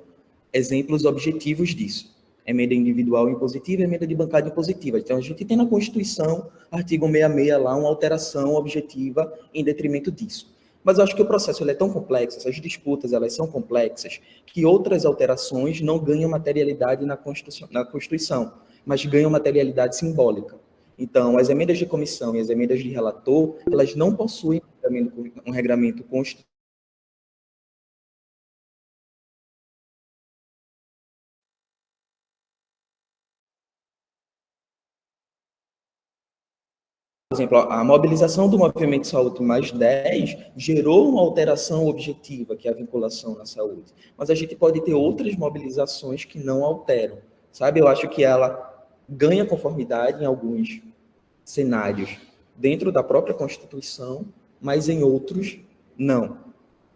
Speaker 4: exemplos objetivos disso. Emenda individual impositiva e emenda de bancada impositiva. Então, a gente tem na Constituição, artigo 66, lá, uma alteração objetiva em detrimento disso. Mas eu acho que o processo é tão complexo, essas disputas elas são complexas, que outras alterações não ganham materialidade na Constituição, mas ganham materialidade simbólica. Então, as emendas de comissão e as emendas de relator, elas não possuem um regramento constitucional. Por exemplo, a mobilização do Movimento Saúde Mais 10 gerou uma alteração objetiva, que é a vinculação na saúde. Mas a gente pode ter outras mobilizações que não alteram, sabe? Eu acho que ela ganha conformidade em alguns cenários dentro da própria Constituição, mas em outros, não.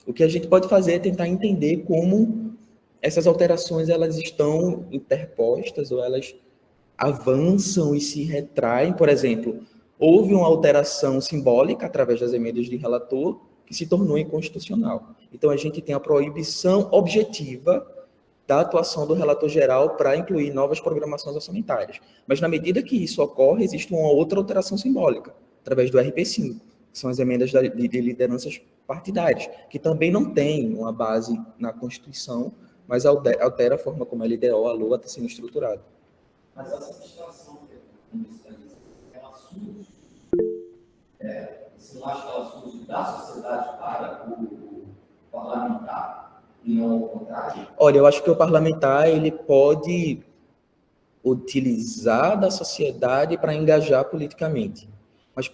Speaker 4: O que a gente pode fazer é tentar entender como essas alterações elas estão interpostas ou elas avançam e se retraem. Por exemplo, houve uma alteração simbólica através das emendas de relator que se tornou inconstitucional. Então, a gente tem a proibição objetiva da atuação do relator geral para incluir novas programações orçamentárias. Mas, na medida que isso ocorre, existe uma outra alteração simbólica, através do RP5, que são as emendas de lideranças partidárias, que também não têm uma base na Constituição
Speaker 1: mas altera a forma como a LDO, a LOA, está sendo estruturada.
Speaker 5: Mas essa abstração que ela surge, você não acha que ela surge da sociedade para o parlamentar e não o contrário?
Speaker 1: Olha, eu acho que o parlamentar ele pode utilizar da sociedade para engajar politicamente. Mas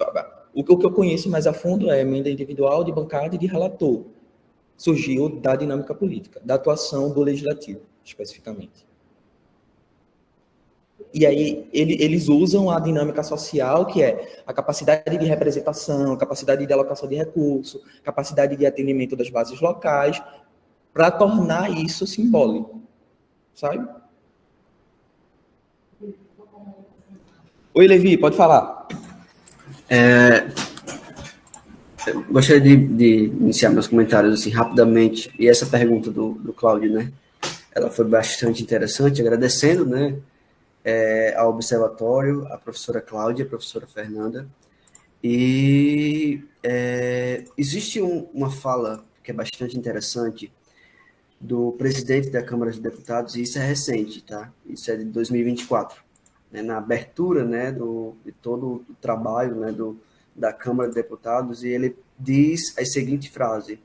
Speaker 1: o que eu conheço mais a fundo é a emenda individual, de bancada e de relator. Surgiu da dinâmica política, da atuação do legislativo, especificamente. E aí eles usam a dinâmica social, que é a capacidade de representação, capacidade de alocação de recursos, capacidade de atendimento das bases locais, para tornar isso simbólico, sabe? Oi, Levi, pode falar.
Speaker 6: Eu gostaria de iniciar meus comentários assim, rapidamente, e essa pergunta do Cláudio, né? Ela foi bastante interessante, agradecendo, né? Ao Observatório, a professora Cláudia, a professora Fernanda. E existe uma fala que é bastante interessante do presidente da Câmara dos Deputados, e isso é recente, tá? Isso é de 2024, né? Na abertura, né, de todo o trabalho, né, da Câmara dos Deputados, e ele diz a seguinte frase,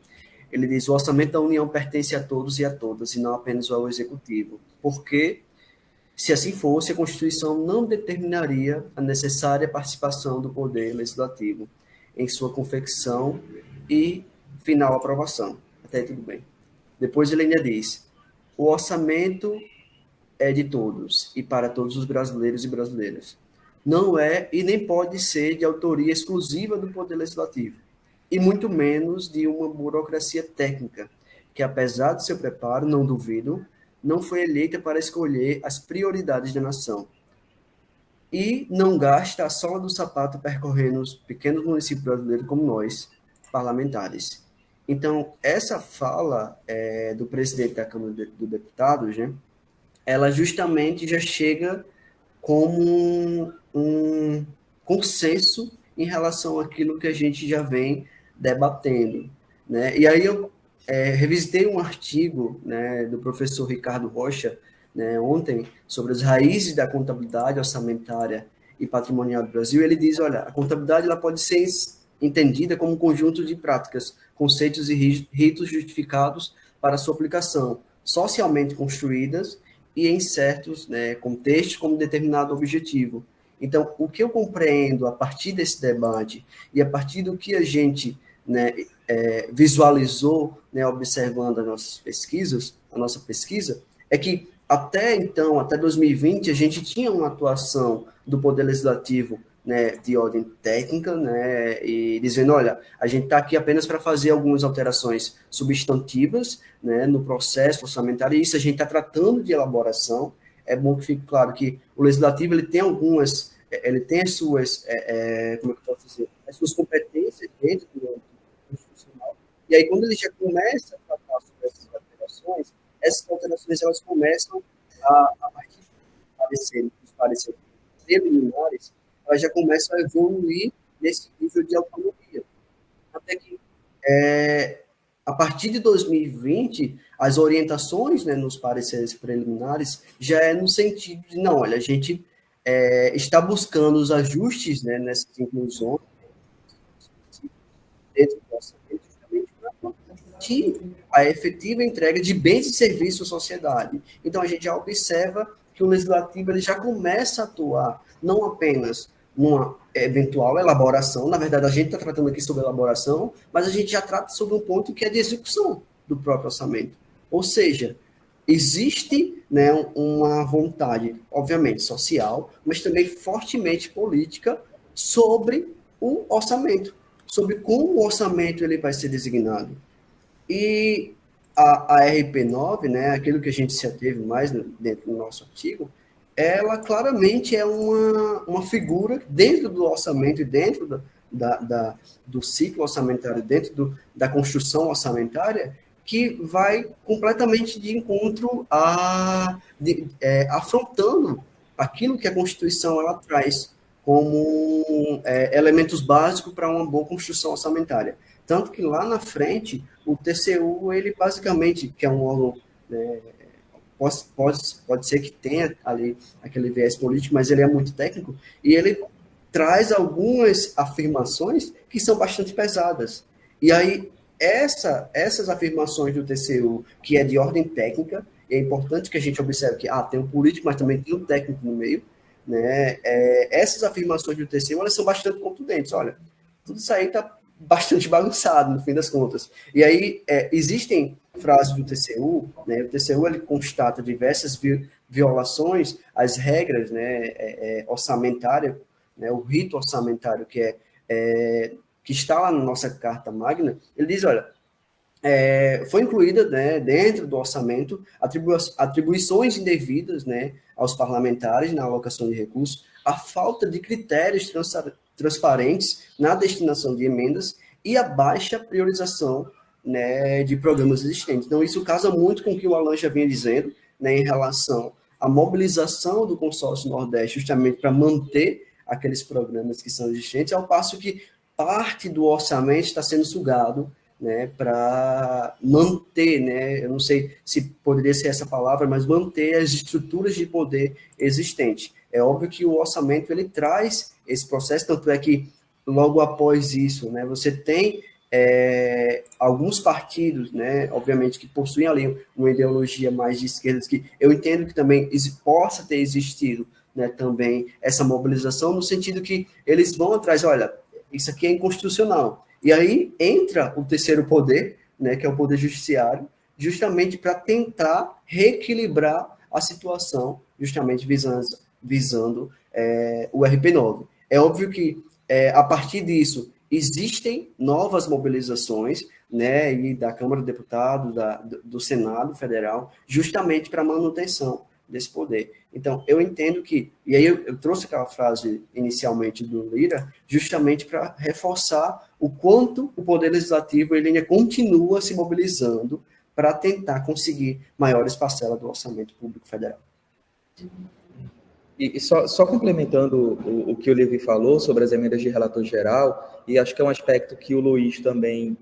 Speaker 6: ele diz: o orçamento da União pertence a todos e a todas, e não apenas ao Executivo, porque se assim fosse, a Constituição não determinaria a necessária participação do Poder Legislativo em sua confecção e final aprovação. Até aí tudo bem. Depois ele ainda diz: o orçamento é de todos e para todos os brasileiros e brasileiras. Não é e nem pode ser de autoria exclusiva do Poder Legislativo, e muito menos de uma burocracia técnica, que apesar do seu preparo, não duvido, não foi eleita para escolher as prioridades da nação. E não gasta a sola do sapato percorrendo os pequenos municípios brasileiros como nós, parlamentares. Então, essa fala do presidente da Câmara dos Deputados, né, ela justamente já chega como um consenso em relação àquilo que a gente já vem debatendo, né? E aí eu revisitei um artigo, né, do professor Ricardo Rocha, né, ontem, sobre as raízes da contabilidade orçamentária e patrimonial do Brasil. Ele diz, olha, a contabilidade ela pode ser entendida como um conjunto de práticas, conceitos e ritos justificados para sua aplicação, socialmente construídas e em certos, né, contextos como determinado objetivo. Então, o que eu compreendo a partir desse debate e a partir do que a gente, né, visualizou, né, observando a nossa pesquisa, é que até então, até 2020, a gente tinha uma atuação do Poder Legislativo, né, de ordem técnica, né, e dizendo, olha, a gente está aqui apenas para fazer algumas alterações substantivas, né, no processo orçamentário, e isso a gente está tratando de elaboração. É bom que fique claro que o Legislativo ele tem as suas, como é que eu posso dizer, as suas competências dentro do âmbito constitucional, e aí quando ele já começa a tratar sobre essas alterações elas começam a partir dos pareceres preliminares, elas já começam a evoluir nesse nível de autonomia. Até que, a partir de 2020, as orientações, né, nos pareceres preliminares já é no sentido de, não, olha, a gente está buscando os ajustes, né, nessas inclusões dentro do orçamento, justamente para garantir a efetiva entrega de bens e serviços à sociedade. Então, a gente já observa que o Legislativo ele já começa a atuar não apenas numa eventual elaboração, na verdade, a gente está tratando aqui sobre elaboração, mas a gente já trata sobre um ponto que é de execução do próprio orçamento. Ou seja, existe, né, uma vontade, obviamente, social, mas também fortemente política sobre o orçamento, sobre como o orçamento ele vai ser designado. E a RP9, né, aquilo que a gente se ateve mais dentro do nosso artigo, ela claramente é uma figura dentro do orçamento e dentro do ciclo orçamentário, dentro da construção orçamentária, que vai completamente de encontro afrontando aquilo que a Constituição ela traz como elementos básicos para uma boa construção orçamentária. Tanto que lá na frente, o TCU, ele basicamente, que é um órgão, né, pode ser que tenha ali aquele viés político, mas ele é muito técnico, e ele traz algumas afirmações que são bastante pesadas. E aí, essas afirmações do TCU, que é de ordem técnica, é importante que a gente observe que tem um político, mas também tem um técnico no meio, né? Essas afirmações do TCU, elas são bastante contundentes. Olha, tudo isso aí está bastante bagunçado, no fim das contas. E aí, existem frases do TCU, né? O TCU, ele constata diversas violações às regras, né, orçamentárias, né, o rito orçamentário que está lá na nossa Carta Magna. Ele diz, olha, foi incluída, né, dentro do orçamento atribuições indevidas, né, aos parlamentares na alocação de recursos, a falta de critérios transparentes na destinação de emendas e a baixa priorização, né, de programas existentes. Então, isso casa muito com o que o Alan já vinha dizendo, né, em relação à mobilização do consórcio Nordeste, justamente para manter aqueles programas que são existentes, ao passo que parte do orçamento está sendo sugado, né, para manter, né, eu não sei se poderia ser essa palavra, mas manter as estruturas de poder existentes. É óbvio que o orçamento, ele traz esse processo, tanto é que logo após isso, né, você tem alguns partidos, né, obviamente, que possuem ali uma ideologia mais de esquerda, que eu entendo que também possa ter existido, né, também essa mobilização, no sentido que eles vão atrás, olha, isso aqui é inconstitucional. E aí entra o terceiro poder, né, que é o poder judiciário, justamente para tentar reequilibrar a situação, justamente visando o RP9. É óbvio que, a partir disso, existem novas mobilizações, né, e da Câmara dos Deputados, do Senado Federal, justamente para a manutenção desse poder. Então, eu entendo que, e aí eu trouxe aquela frase inicialmente do Lira, justamente para reforçar o quanto o Poder Legislativo ele ainda continua se mobilizando para tentar conseguir maiores parcelas do orçamento público federal.
Speaker 1: E só complementando o que o Levi falou sobre as emendas de relator geral, e acho que é um aspecto que o Luiz também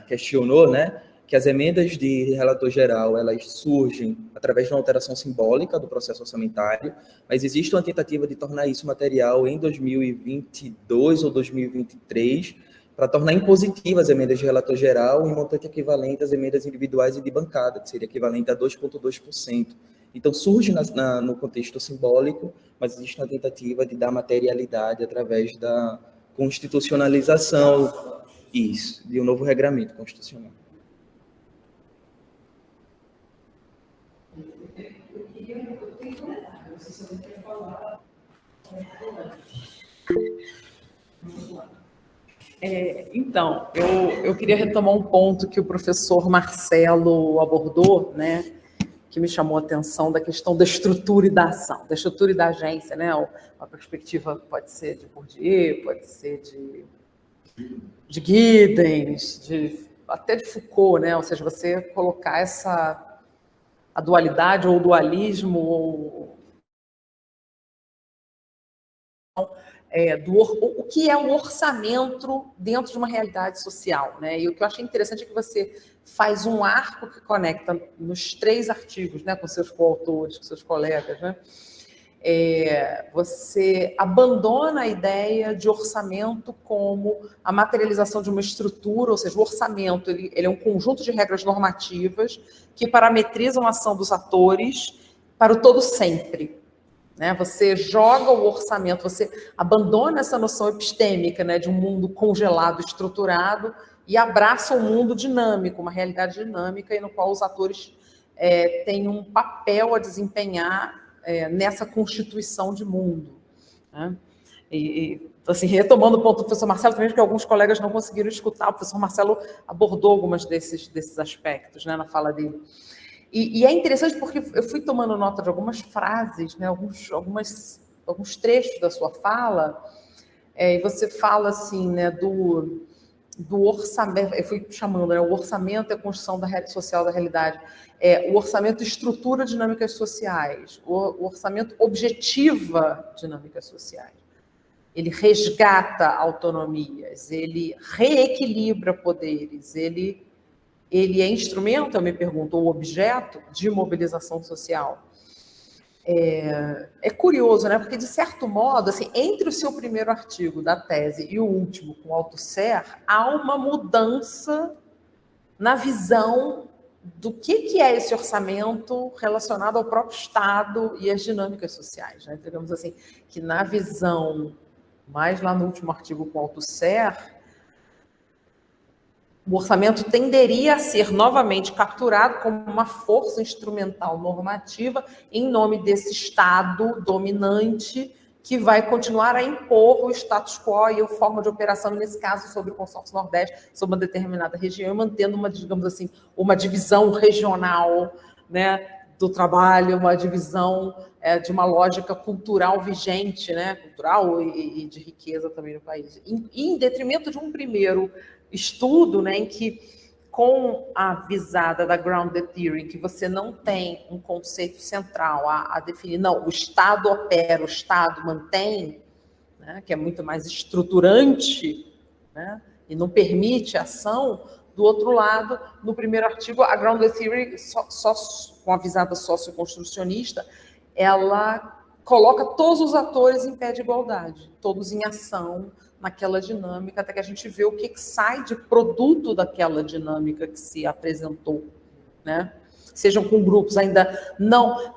Speaker 1: questionou, né? Que as emendas de relator geral, elas surgem através de uma alteração simbólica do processo orçamentário, mas existe uma tentativa de tornar isso material em 2022 ou 2023, para tornar impositivas as emendas de relator geral em montante equivalente às emendas individuais e de bancada, que seria equivalente a 2,2%. Então, surge no contexto simbólico, mas existe uma tentativa de dar materialidade através da constitucionalização, de um novo regramento constitucional.
Speaker 7: Então, eu queria retomar um ponto que o professor Marcelo abordou, né, que me chamou a atenção, da questão da estrutura e da ação, da estrutura e da agência, né? Uma perspectiva pode ser de Bourdieu, pode ser de Giddens, até de Foucault, né? Ou seja, você colocar a dualidade ou o dualismo, o que é um orçamento dentro de uma realidade social, né? E o que eu achei interessante é que você faz um arco que conecta nos 3 artigos, né, com seus coautores, com seus colegas, né? Você abandona a ideia de orçamento como a materialização de uma estrutura, ou seja, o orçamento ele é um conjunto de regras normativas que parametrizam a ação dos atores para o todo sempre. Né? Você joga o orçamento, você abandona essa noção epistêmica, né, de um mundo congelado, estruturado, e abraça um mundo dinâmico, uma realidade dinâmica, e no qual os atores têm um papel a desempenhar nessa constituição de mundo. Né? E, assim, retomando o ponto do professor Marcelo, também que alguns colegas não conseguiram escutar, o professor Marcelo abordou algumas desses aspectos, né, na fala dele. E é interessante porque eu fui tomando nota de algumas frases, né, alguns trechos da sua fala, e você fala assim, né, do orçamento, eu fui chamando, né, o orçamento é a construção social da realidade, o orçamento estrutura dinâmicas sociais, o orçamento objetiva dinâmicas sociais, ele resgata autonomias, ele reequilibra poderes, ele ele é instrumento, eu me pergunto, ou objeto de mobilização social? É curioso, né? Porque, de certo modo, assim, entre o seu primeiro artigo da tese e o último, com Althusser, há uma mudança na visão do que é esse orçamento relacionado ao próprio Estado e às dinâmicas sociais, né? Digamos assim, que na visão, mais lá no último artigo com Althusser, o orçamento tenderia a ser novamente capturado como uma força instrumental normativa em nome desse Estado dominante que vai continuar a impor o status quo e a forma de operação, nesse caso, sobre o consórcio Nordeste, sobre uma determinada região, mantendo uma, digamos assim, uma divisão regional, né, do trabalho, uma divisão de uma lógica cultural vigente, né, cultural e de riqueza também no país. E em detrimento de um primeiro estudo, né, em que, com a visada da grounded theory, que você não tem um conceito central a definir, não, o Estado opera, o Estado mantém, né, que é muito mais estruturante, né, e não permite ação. Do outro lado, no primeiro artigo, a grounded theory, com a visada socioconstrucionista, ela coloca todos os atores em pé de igualdade, todos em ação, naquela dinâmica, até que a gente vê o que sai de produto daquela dinâmica que se apresentou, né? Sejam com grupos ainda não...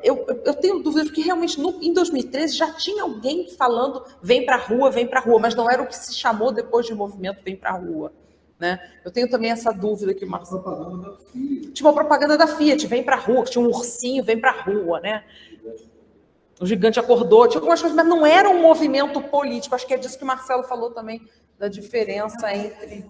Speaker 7: Eu tenho dúvidas, porque realmente em 2013 já tinha alguém falando vem para a rua, mas não era o que se chamou depois de movimento vem para a rua, né? Eu tenho também essa dúvida que tinha uma propaganda da Fiat, vem para a rua, que tinha um ursinho, vem para a rua, né? O gigante acordou, tinha algumas coisas, mas não era um movimento político. Acho que é disso que o Marcelo falou também, da diferença entre...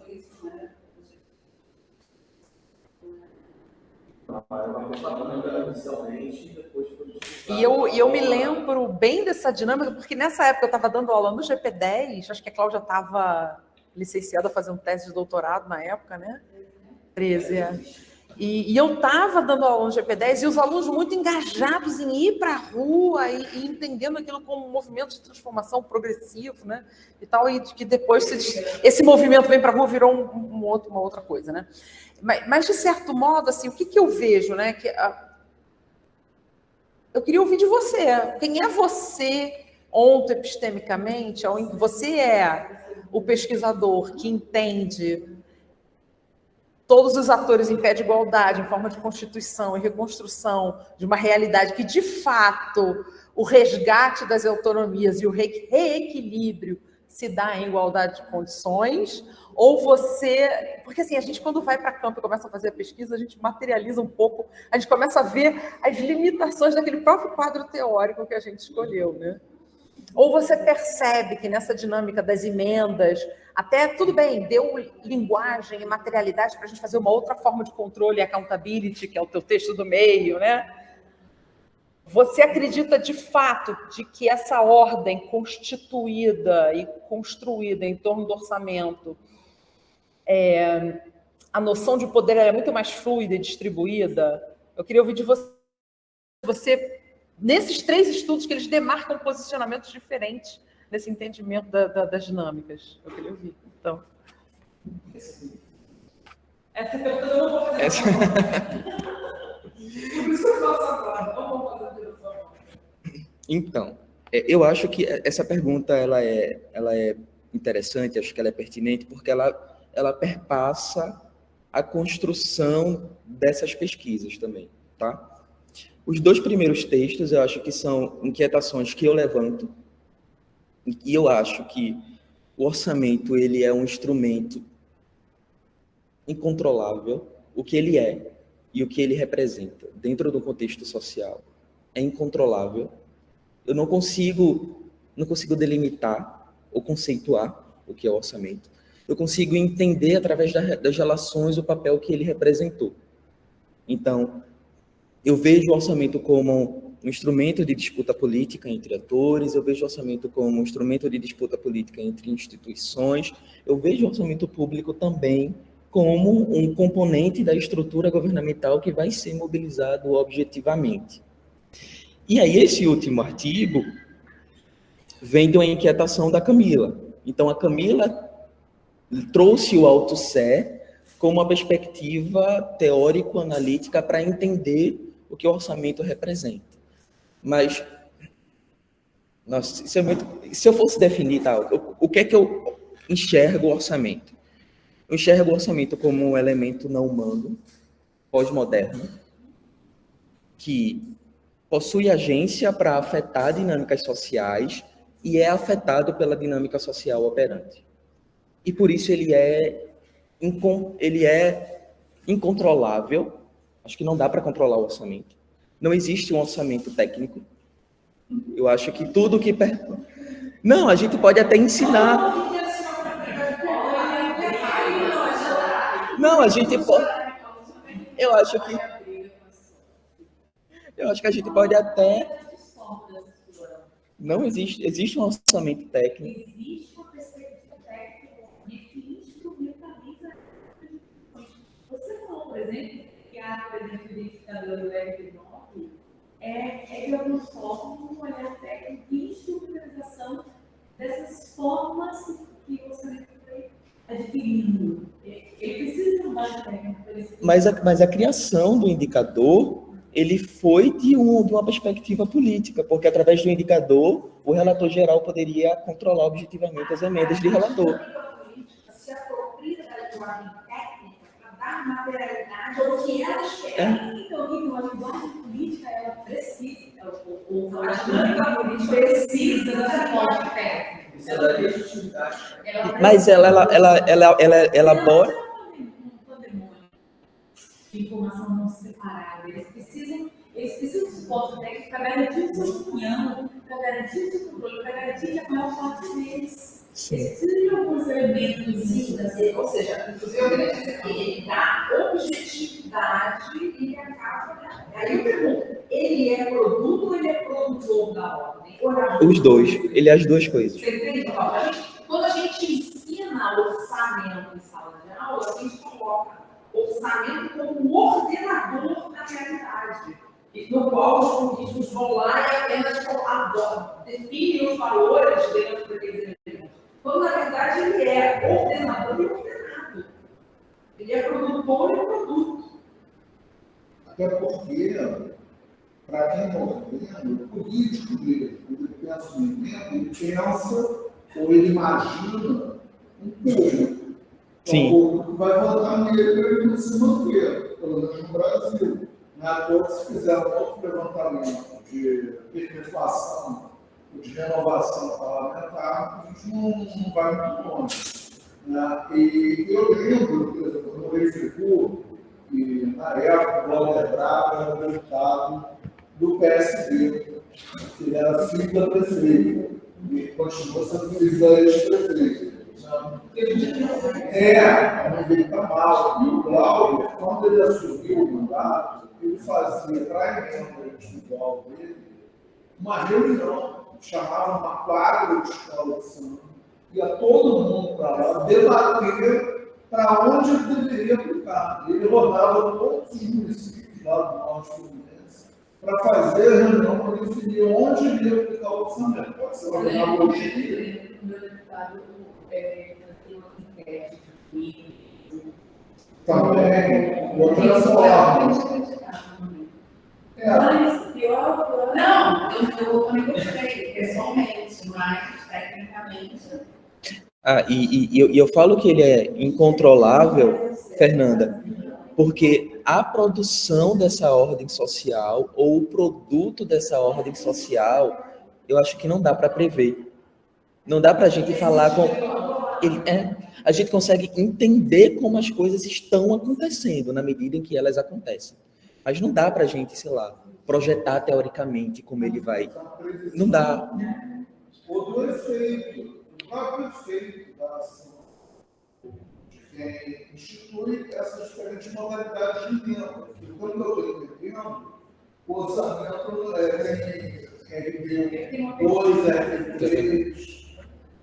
Speaker 7: E eu me lembro bem dessa dinâmica, porque nessa época eu estava dando aula no GP10, acho que a Cláudia estava licenciada fazendo tese de doutorado na época, né? 13, E eu estava dando aula no GP10 e os alunos muito engajados em ir para a rua e entendendo aquilo como um movimento de transformação progressivo, né? E tal, e que depois esse movimento vem para a rua virou uma outra coisa, né? Mas, de certo modo, assim, o que eu vejo, né? Eu queria ouvir de você. Quem é você ontoepistemicamente? Você é o pesquisador que entende todos os atores em pé de igualdade, em forma de constituição e reconstrução de uma realidade que, de fato, o resgate das autonomias e o reequilíbrio se dá em igualdade de condições, ou você... Porque, assim, a gente, quando vai para campo e começa a fazer a pesquisa, a gente materializa um pouco, a gente começa a ver as limitações daquele próprio quadro teórico que a gente escolheu, né? Ou você percebe que nessa dinâmica das emendas, até tudo bem, deu linguagem e materialidade para a gente fazer uma outra forma de controle e accountability, que é o teu texto do meio, né? Você acredita de fato de que essa ordem constituída e construída em torno do orçamento, a noção de poder é muito mais fluida e distribuída? Eu queria ouvir de você nesses 3 estudos que eles demarcam posicionamentos diferentes nesse entendimento das dinâmicas. Eu queria ouvir. Então, essa pergunta eu não vou fazer. Por isso que eu faço agora. Não vou fazer.
Speaker 1: Então, eu acho que essa pergunta ela é interessante, acho que ela é pertinente, porque ela perpassa a construção dessas pesquisas também, tá? Os 2 primeiros textos, eu acho que são inquietações que eu levanto, e eu acho que o orçamento ele é um instrumento incontrolável, o que ele é e o que ele representa dentro do contexto social é incontrolável. Eu não consigo delimitar ou conceituar o que é o orçamento. Eu consigo entender através das relações o papel que ele representou. Então, eu vejo o orçamento como um instrumento de disputa política entre atores, eu vejo o orçamento como um instrumento de disputa política entre instituições, eu vejo o orçamento público também como um componente da estrutura governamental que vai ser mobilizado objetivamente. E aí, esse último artigo vem de uma inquietação da Camila. Então, a Camila trouxe o Althusser com uma perspectiva teórico-analítica para entender o que o orçamento representa. Mas, nossa, se eu fosse definir, tá, o que é que eu enxergo o orçamento? Eu enxergo o orçamento como um elemento não humano, pós-moderno, que possui agência para afetar dinâmicas sociais e é afetado pela dinâmica social operante. E por isso ele é incontrolável. Acho que não dá para controlar o orçamento. Não existe um orçamento técnico. Eu acho que tudo que... Não, a gente pode até ensinar. Não, a gente pode... Eu acho que a gente pode até... Não existe. Existe um orçamento técnico.
Speaker 8: Existe uma perspectiva técnica que instrumentaliza. Você falou, por exemplo, que por exemplo, o identificador do Web9 é de alguma forma um olhar técnico e instrumentalização dessas formas que o orçamento foi adquirindo. Ele precisa de um base técnico.
Speaker 1: Mas a criação do indicador, ele foi de uma perspectiva política, porque através do indicador, o relator geral poderia controlar objetivamente as emendas de relator.
Speaker 8: Se apropria da linguagem técnica para dar materialidade ao que ela espera. Então, a linguagem política, ela precisa, a dinâmica política precisa da suporte técnico.
Speaker 5: Isso é da legitimidade.
Speaker 1: Mas ela elabora...
Speaker 8: De informação não separada. Eles precisam de suporte técnico para garantir o seu opinião, para garantir o seu controle, para garantir que a maior parte deles. Eles precisam de alguns elementos, ou seja, inclusive eu queria dizer que ele dá objetividade e acaba. Aí eu pergunto, ele é produto ou ele é produtor da ordem?
Speaker 1: Os dois, ele é as duas coisas.
Speaker 8: Você entende? Quando a gente ensina orçamento em sala de aula, a gente coloca orçamento como ordenador da realidade, no qual os políticos vão lá e apenas definem os valores dentro daqueles elementos. Quando, na verdade, ele é ordenador e ordenado. Ele é produtor e produto.
Speaker 3: Até porque, para quem não ordena, o político dele, ele pensa no elemento, ele pensa ou ele imagina um público.
Speaker 1: Sim.
Speaker 3: O público vai votar nele para ele não se manter, pelo menos no Brasil. Na toa, se fizer um outro levantamento de perpetuação, de renovação parlamentar, a gente não vai muito longe. Né? E eu lembro, por exemplo, no Rei Friburgo, que na época o Walter Braga era deputado do PSD, que era filho da prefeita, e continua sendo filho da ex-prefeita. Não veio para mal. E o Cláudio, quando ele assumiu o mandato, ele fazia para a emenda individual dele uma reunião, chamava uma quadra de escola de samba, ia todo mundo para lá debater para onde ele deveria aplicar. Ele rodava todos os municípios lá do Norte Fluminense para fazer a reunião para definir onde ele ia aplicar o orçamento. Pode ser uma demagogia.
Speaker 8: O meu deputado tem uma enquete
Speaker 3: também, outra forma.
Speaker 8: Mas, pior, não, eu também gostei, pessoalmente, mas tecnicamente.
Speaker 1: E eu falo que ele é incontrolável, Fernanda, porque a produção dessa ordem social, ou o produto dessa ordem social, eu acho que não dá para prever. Não dá para a gente falar com... a gente consegue entender como as coisas estão acontecendo, na medida em que elas acontecem. Mas não dá para a gente, sei lá, projetar teoricamente como ele vai. Não dá.
Speaker 3: Outro efeito, o próprio efeito da ação de quem institui essas diferentes modalidades de emenda. Porque, quando eu estou entendendo, o orçamento tem RB2, RB3,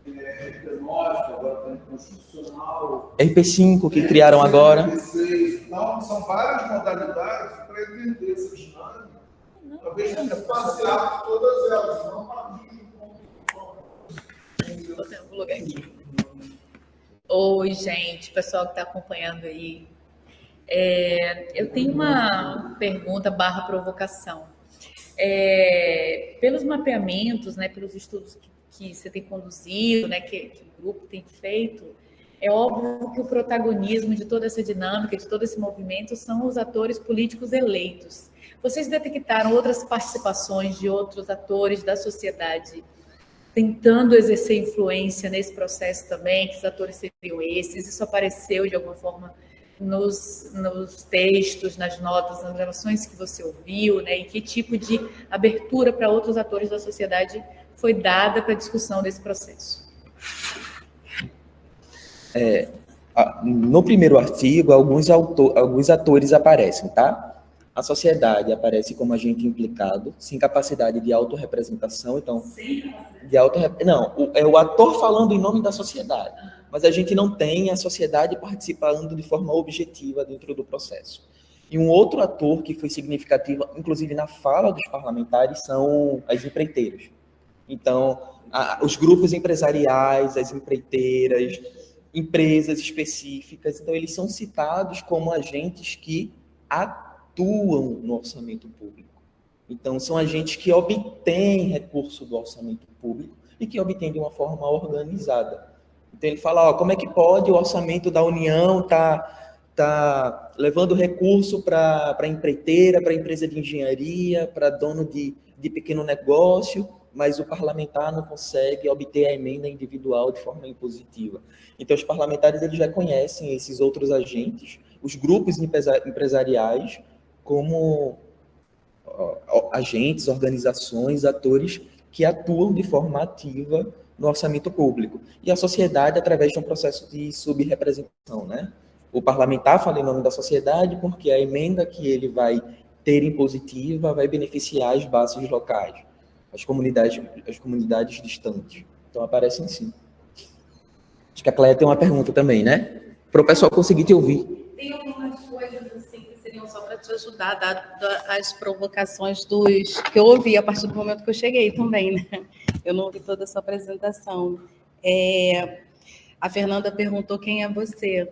Speaker 3: RP9, agora tem constitucional.
Speaker 1: RP5 que criaram agora.
Speaker 3: RP6. Então, são várias modalidades para entender essa dinâmica. Talvez tenha passeado por todas elas, não para mim.
Speaker 1: Vou lugar aqui.
Speaker 9: Oi, gente, pessoal que está acompanhando aí. Eu tenho uma pergunta barra provocação. Pelos mapeamentos, né, pelos estudos que você tem conduzido, né, que o grupo tem feito, é óbvio que o protagonismo de toda essa dinâmica, de todo esse movimento, são os atores políticos eleitos. Vocês detectaram outras participações de outros atores da sociedade tentando exercer influência nesse processo também? Que os atores seriam esses? Isso apareceu de alguma forma nos textos, nas notas, nas gravações que você ouviu, né? E que tipo de abertura para outros atores da sociedade foi dada para a discussão desse processo?
Speaker 1: No primeiro artigo, alguns atores aparecem, tá? A sociedade aparece como agente implicado, sem capacidade de autorrepresentação, então... é o ator falando em nome da sociedade, mas a gente não tem a sociedade participando de forma objetiva dentro do processo. E um outro ator que foi significativo, inclusive na fala dos parlamentares, são as empreiteiras. Então, os grupos empresariais, as empreiteiras, empresas específicas, então eles são citados como agentes que atuam no orçamento público. Então, são agentes que obtêm recurso do orçamento público e que obtêm de uma forma organizada. Então, ele fala, como é que pode o orçamento da União tá levando recurso para a empreiteira, para a empresa de engenharia, para dono de pequeno negócio, mas o parlamentar não consegue obter a emenda individual de forma impositiva. Então, os parlamentares eles já conhecem esses outros agentes, os grupos empresariais, como agentes, organizações, atores que atuam de forma ativa no orçamento público. E a sociedade, através de um processo de subrepresentação, né? O parlamentar fala em nome da sociedade porque a emenda que ele vai ter impositiva vai beneficiar as bases locais, as comunidades distantes. Então, aparecem sim. Acho que a Cléia tem uma pergunta também, né? Para o pessoal conseguir te ouvir.
Speaker 10: Tem algumas coisas assim que seriam só para te ajudar, dado as provocações que eu ouvi a partir do momento que eu cheguei também, né? Eu não ouvi toda a sua apresentação. A Fernanda perguntou quem é você.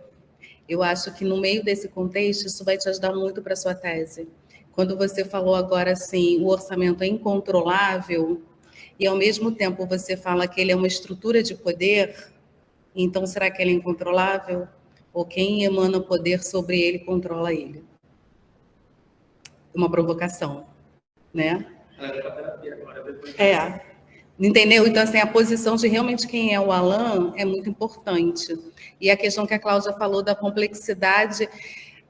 Speaker 10: Eu acho que no meio desse contexto isso vai te ajudar muito para a sua tese. Quando você falou agora assim, o orçamento é incontrolável e ao mesmo tempo você fala que ele é uma estrutura de poder, então será que ele é incontrolável? Ou quem emana poder sobre ele controla ele? Uma provocação, né? Entendeu? Então, assim, a posição de realmente quem é o Alan é muito importante. E a questão que a Cláudia falou da complexidade...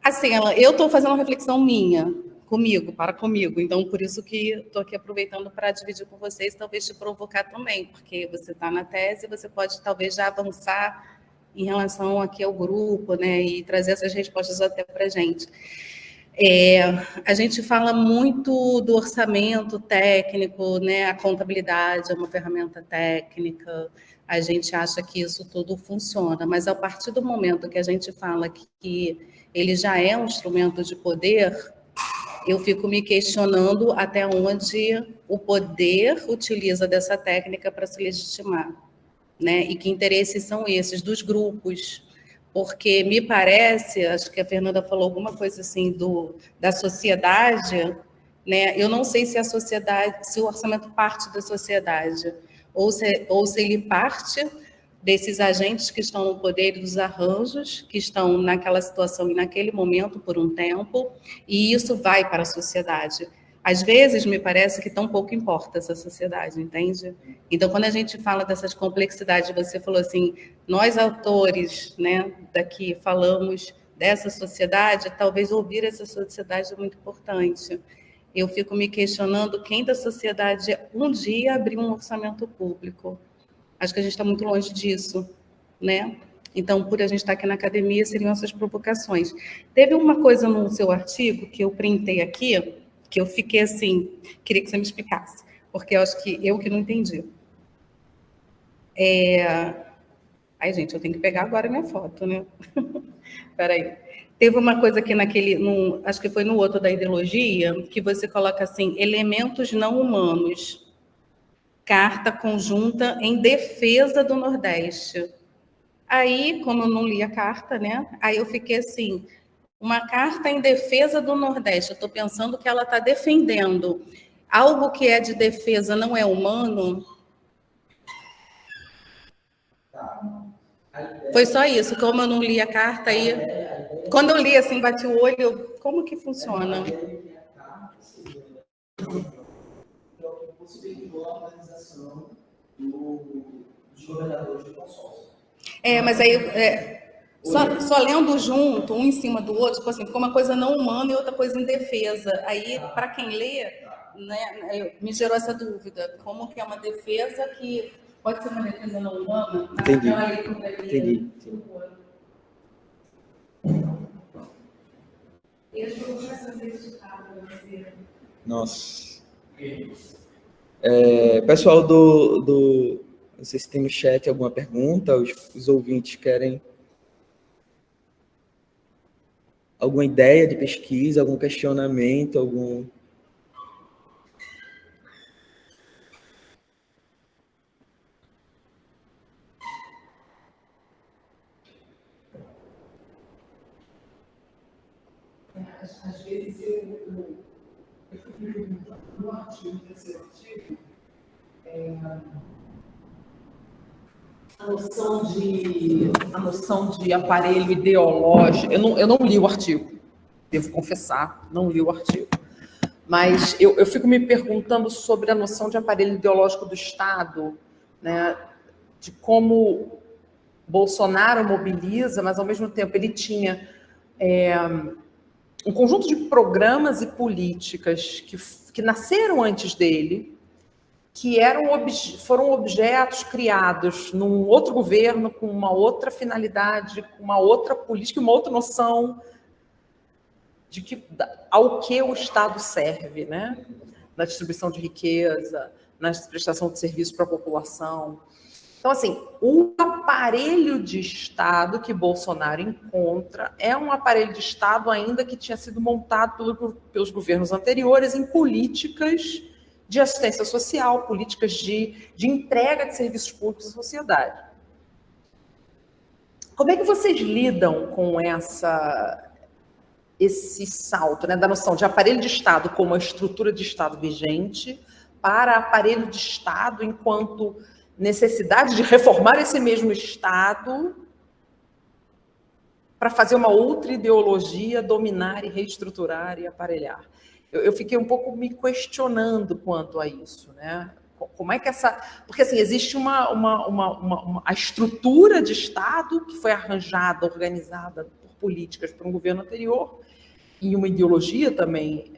Speaker 10: Assim, eu estou fazendo uma reflexão minha, comigo. Então, por isso que estou aqui aproveitando para dividir com vocês, talvez te provocar também, porque você está na tese, você pode talvez já avançar em relação aqui ao grupo, né, e trazer essas respostas até para a gente. A gente fala muito do orçamento técnico, né, a contabilidade é uma ferramenta técnica, a gente acha que isso tudo funciona, mas a partir do momento que a gente fala que ele já é um instrumento de poder, eu fico me questionando até onde o poder utiliza dessa técnica para se legitimar, né? E que interesses são esses dos grupos, porque me parece, acho que a Fernanda falou alguma coisa assim da sociedade, né? Eu não sei se a sociedade, se o orçamento parte da sociedade, ou se ele parte desses agentes que estão no poder dos arranjos, que estão naquela situação e naquele momento por um tempo, e isso vai para a sociedade. Às vezes, me parece que tão pouco importa essa sociedade, entende? Então, quando a gente fala dessas complexidades, você falou assim, nós autores, né, daqui falamos dessa sociedade, talvez ouvir essa sociedade é muito importante. Eu fico me questionando quem da sociedade um dia abriu um orçamento público. Acho que a gente está muito longe disso, né? Então, por a gente estar aqui na academia, seriam essas provocações. Teve uma coisa no seu artigo que eu printei aqui, que eu fiquei assim, queria que você me explicasse, porque eu acho que eu que não entendi. Ai, gente, eu tenho que pegar agora a minha foto, né? Espera aí. Teve uma coisa aqui acho que foi no outro da ideologia, que você coloca assim, elementos não humanos, carta conjunta em defesa do Nordeste. Aí, como eu não li a carta, né? Aí eu fiquei assim, uma carta em defesa do Nordeste. Eu estou pensando que ela está defendendo algo que é de defesa, não é humano. Foi só isso, como eu não li a carta aí. Quando eu li assim, bati o olho, como que funciona?
Speaker 5: Possibilitou a organização dos governadores do consórcio.
Speaker 10: Mas aí, só lendo junto, um em cima do outro, tipo assim, ficou uma coisa não humana e outra coisa em defesa. Aí, para quem lê, né, me gerou essa dúvida. Como que é uma defesa que pode ser uma defesa não humana?
Speaker 1: Entendi. Entendi. Nossa. Pessoal não sei se tem no chat alguma pergunta, os ouvintes querem alguma ideia de pesquisa, algum questionamento, algum...
Speaker 2: Às vezes eu fico perguntando no artigo, nesse artigo, a noção de aparelho ideológico. Eu não li o artigo, devo confessar, não li o artigo. Mas eu fico me perguntando sobre a noção de aparelho ideológico do Estado, né, de como Bolsonaro mobiliza, mas, ao mesmo tempo, ele tinha um conjunto de programas e políticas que nasceram antes dele, que foram objetos criados num outro governo, com uma outra finalidade, com uma outra política, uma outra noção ao que o Estado serve, né? Na distribuição de riqueza, na prestação de serviços para a população. Então, assim, o aparelho de Estado que Bolsonaro encontra é um aparelho de Estado ainda que tinha sido montado pelos governos anteriores em políticas de assistência social, políticas de entrega de serviços públicos à sociedade. Como é que vocês lidam com esse salto, né, da noção de aparelho de Estado como a estrutura de Estado vigente para aparelho de Estado enquanto necessidade de reformar esse mesmo Estado para fazer uma outra ideologia, dominar e reestruturar e aparelhar? Eu fiquei um pouco me questionando quanto a isso, né? Como é que porque, assim, existe a estrutura de Estado que foi arranjada, organizada por políticas por um governo anterior, e uma ideologia também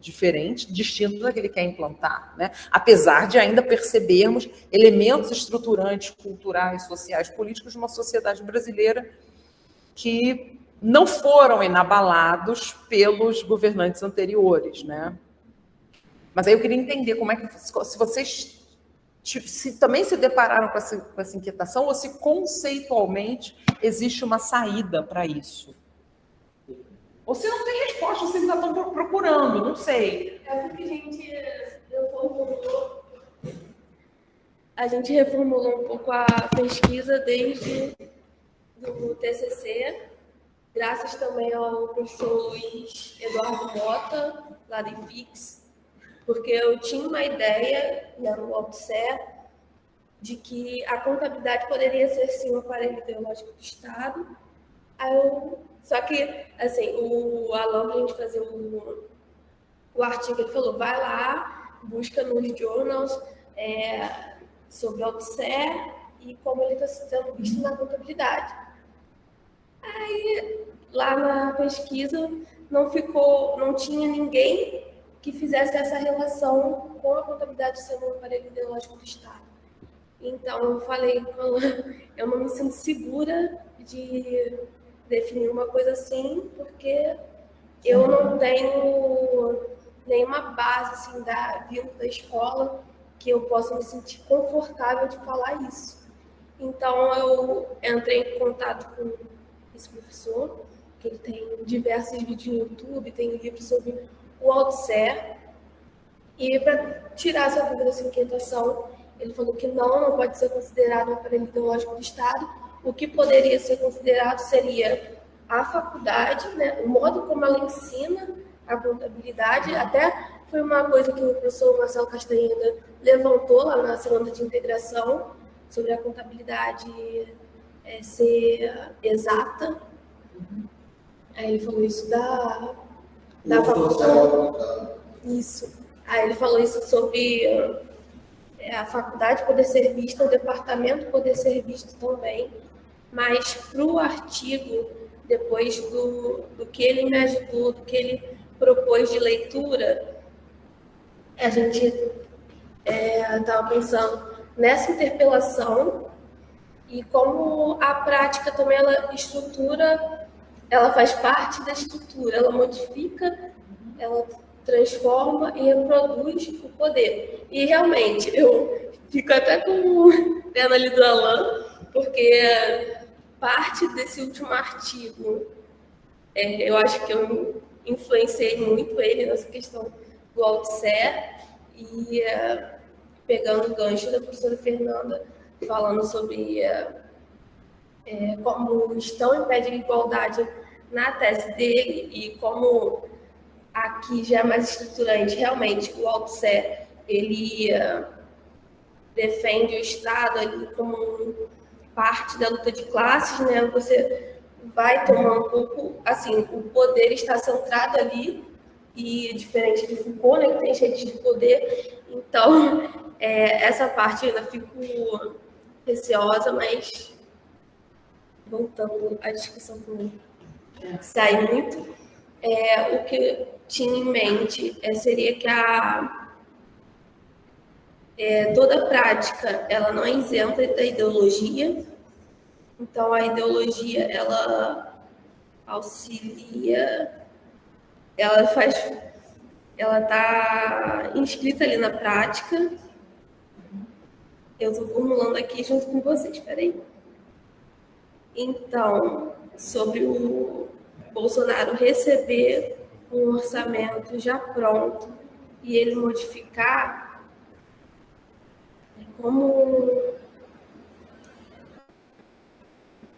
Speaker 2: diferente, distinta da que ele quer implantar, né? Apesar de ainda percebermos elementos estruturantes, culturais, sociais, políticos de uma sociedade brasileira que não foram inabalados pelos governantes anteriores, né? Mas aí eu queria entender como é que, se vocês também se depararam com essa inquietação, ou se conceitualmente existe uma saída para isso. Ou se não tem resposta, vocês ainda estão procurando, não sei.
Speaker 11: A gente reformulou um pouco a pesquisa desde o TCC, graças também ao professor Luiz Eduardo Mota, lá do IFIX, porque eu tinha uma ideia, né, no AutoCE, de que a contabilidade poderia ser, sim, um aparelho ideológico do Estado. Só que, assim, o Alan, para a gente fazer o artigo, ele falou, vai lá, busca nos journals sobre o AutoCE e como ele está sendo visto na contabilidade. Aí, lá na pesquisa, não tinha ninguém que fizesse essa relação com a contabilidade sendo um aparelho ideológico do Estado. Então, eu falei, eu não me sinto segura de definir uma coisa assim, porque eu não tenho nenhuma base assim, vindo da escola que eu possa me sentir confortável de falar isso. Então, eu entrei em contato com esse professor, que ele tem diversos vídeos no YouTube, tem livros sobre o AutoCE, e para tirar essa dúvida, essa inquietação, ele falou que não pode ser considerado um aparelho ideológico do Estado, o que poderia ser considerado seria a faculdade, né, o modo como ela ensina a contabilidade. Até foi uma coisa que o professor Marcelo Castaneda levantou lá na semana de integração, sobre a contabilidade ser exata. Aí ele falou isso da faculdade. Isso. Aí ele falou isso sobre a faculdade poder ser vista, o departamento poder ser visto também. Mas para o artigo, depois do que ele me ajudou, do que ele propôs de leitura, a gente estava pensando nessa interpelação e como a prática também ela estrutura, ela faz parte da estrutura, ela modifica, ela transforma e reproduz o poder. E realmente, eu fico até com pena ali do Alain, porque parte desse último artigo, eu acho que eu influenciei muito ele nessa questão do Althusser, e pegando o gancho da professora Fernanda, falando sobre como estão em pé de igualdade na tese dele, e como aqui já é mais estruturante, realmente, o Althusser, ele defende o Estado ali como parte da luta de classes, né? Você vai tomar um pouco, assim, o poder está centrado ali, e diferente de Foucault, né, que tem redes de poder. Então, essa parte eu ainda fico receosa, mas voltando à discussão que eu saí muito, o que eu tinha em mente seria que toda prática ela não é isenta da ideologia. Então, a ideologia, ela auxilia, ela está inscrita ali na prática. Eu estou formulando aqui junto com vocês, espera aí. Então, sobre o Bolsonaro receber um orçamento já pronto e ele modificar, como...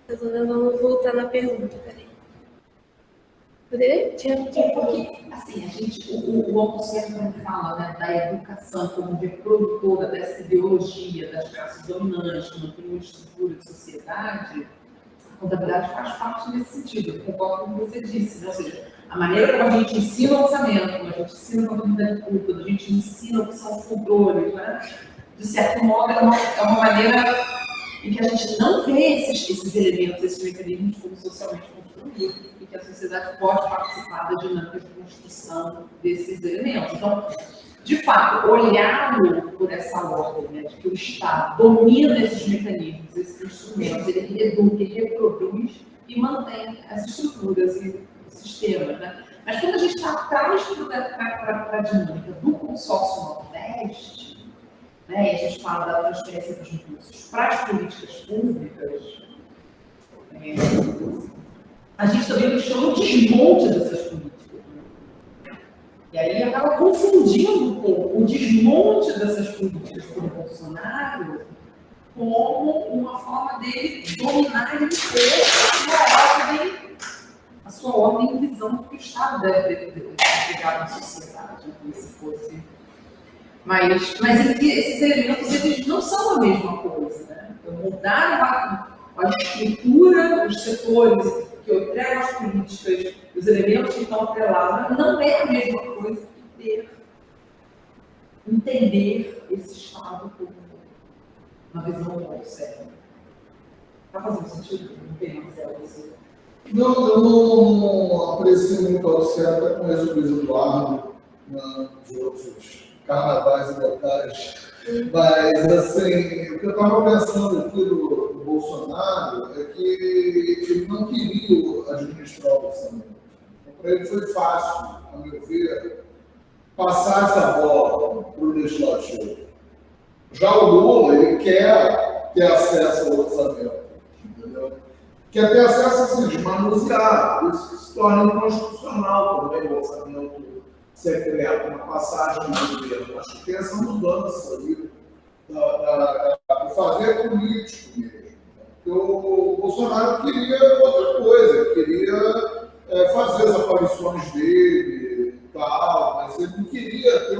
Speaker 11: Eu estou tentando voltar na pergunta, peraí. Poderia te repetir um pouquinho?
Speaker 8: Assim, o Althusser, quando fala, né, da educação como reprodutora dessa ideologia das classes dominantes, que não tem uma estrutura de sociedade, a contabilidade faz parte nesse sentido. Eu concordo com o que você disse, né? Ou seja, a maneira como a gente ensina o orçamento, como a gente ensina a contabilidade pública, a gente ensina o que são os controles, né? De certo modo, é uma maneira em que a gente não vê esses elementos, esses mecanismos como socialmente construídos, e que a sociedade pode participar da dinâmica de construção desses elementos. Então, de fato, olhá-lo por essa ordem, né, de que o Estado domina esses mecanismos, esses instrumentos, ele educa, ele reproduz e mantém as estruturas e os sistemas, né? Mas quando a gente traz para a dinâmica do consórcio Nordeste, né, e a gente fala da transferência dos recursos para as políticas públicas, a gente também chama o desmonte dessas políticas. Né? E aí acaba confundindo um pouco o desmonte dessas políticas por Bolsonaro como uma forma dele dominar e impor a sua ordem e visão do que o Estado deve pegar na sociedade, como se fosse. Mas esses elementos, eles não são a mesma coisa, né? Então, mudar a estrutura, os setores que eu entrego as políticas, os elementos que estão atrelados, não é a mesma coisa que entender esse Estado como uma visão muito séria. Está fazendo sentido? Não tem mais você.
Speaker 3: Não, eu não aprecio muito o Althusser, até conheço o Luiz Eduardo, de outros carnavais e locais. Mas, assim, o que eu estava pensando aqui do Bolsonaro é que ele não queria administrar o orçamento. Então, para ele foi fácil, a meu ver, passar essa bola para o legislativo. Já o Lula, ele quer ter acesso ao orçamento, entendeu? Quer ter acesso, assim, de manusear. Isso se torna inconstitucional também, o orçamento secreto, uma passagem do governo. Acho que tem essa mudança ali, de fazer político mesmo. Porque o Bolsonaro queria outra coisa, queria fazer as aparições dele e tal, mas ele não queria ter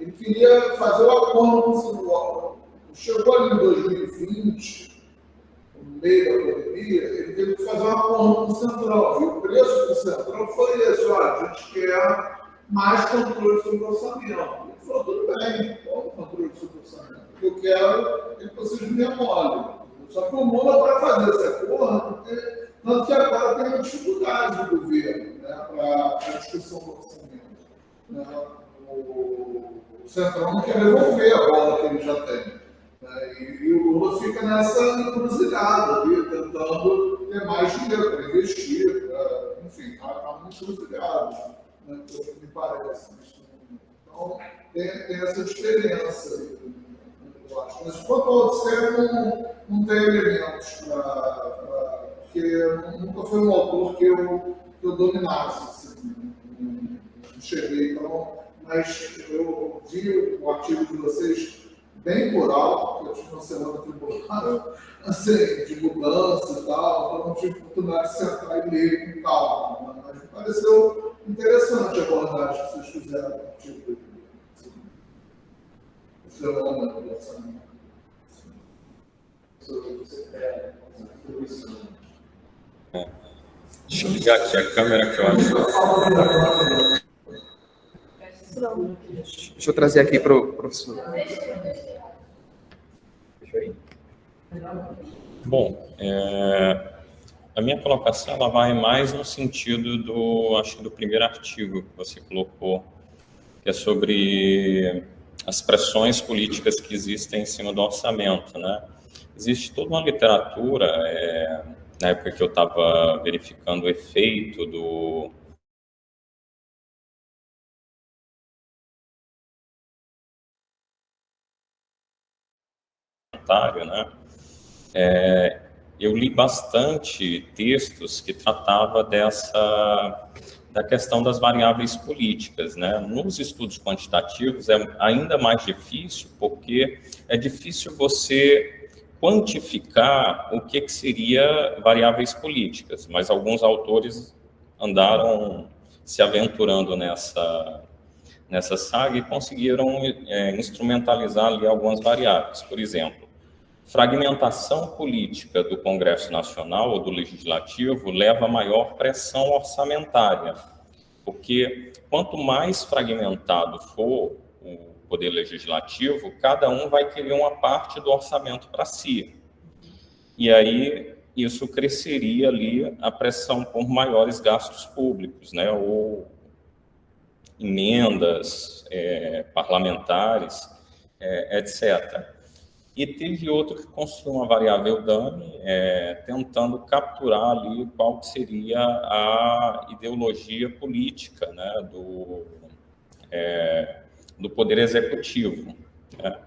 Speaker 3: ele queria fazer o acordo. Chegou ali em 2020, no meio da pandemia, ele teve que fazer um acordo com o Centrão. E o preço do Centrão foi esse: olha, a gente quer mais controle sobre o orçamento. Ele falou: tudo bem, qual controle sobre o orçamento? O que eu quero é que vocês me demolem. Só que o Lula, para fazer esse acordo, porque tanto que agora tem uma dificuldade do governo, né, para a discussão do orçamento. Né? O Centrão não quer devolver a bola que ele já tem. Né? E o Lula fica nessa encruzilhada ali, tentando ter mais dinheiro para investir, enfim, está muito encruzilhado, né, me parece. Então, tem essa diferença aí, eu acho. Mas quanto ao Odisseu, não tem elementos porque nunca foi um autor que eu dominasse, assim, não cheguei, então, mas eu vi o artigo de vocês bem por alto, porque eu tive uma semana tribulada, assim, de mudança e tal, então não tive oportunidade de sentar e ler com calma, né? Mas me pareceu interessante a abordagem que vocês fizeram no artigo do fenômeno do orçamento.
Speaker 12: Deixa eu ligar aqui a câmera que eu acho.
Speaker 1: Deixa eu trazer aqui para o professor.
Speaker 12: Bom, a minha colocação ela vai mais no sentido acho que do primeiro artigo que você colocou, que é sobre as pressões políticas que existem em cima do orçamento, né? Existe toda uma literatura, na época que eu estava verificando o efeito do né? Eu li bastante textos que tratava da questão das variáveis políticas, né? Nos estudos quantitativos é ainda mais difícil, porque é difícil você quantificar o que seria variáveis políticas, mas alguns autores andaram se aventurando nessa saga e conseguiram instrumentalizar ali algumas variáveis. Por exemplo, fragmentação política do Congresso Nacional ou do Legislativo leva a maior pressão orçamentária, porque quanto mais fragmentado for o Poder Legislativo, cada um vai querer uma parte do orçamento para si. E aí isso cresceria ali a pressão por maiores gastos públicos, né, ou emendas parlamentares, etc. E teve outro que construiu uma variável dummy, tentando capturar ali qual seria a ideologia política, né, do Poder Executivo. Né?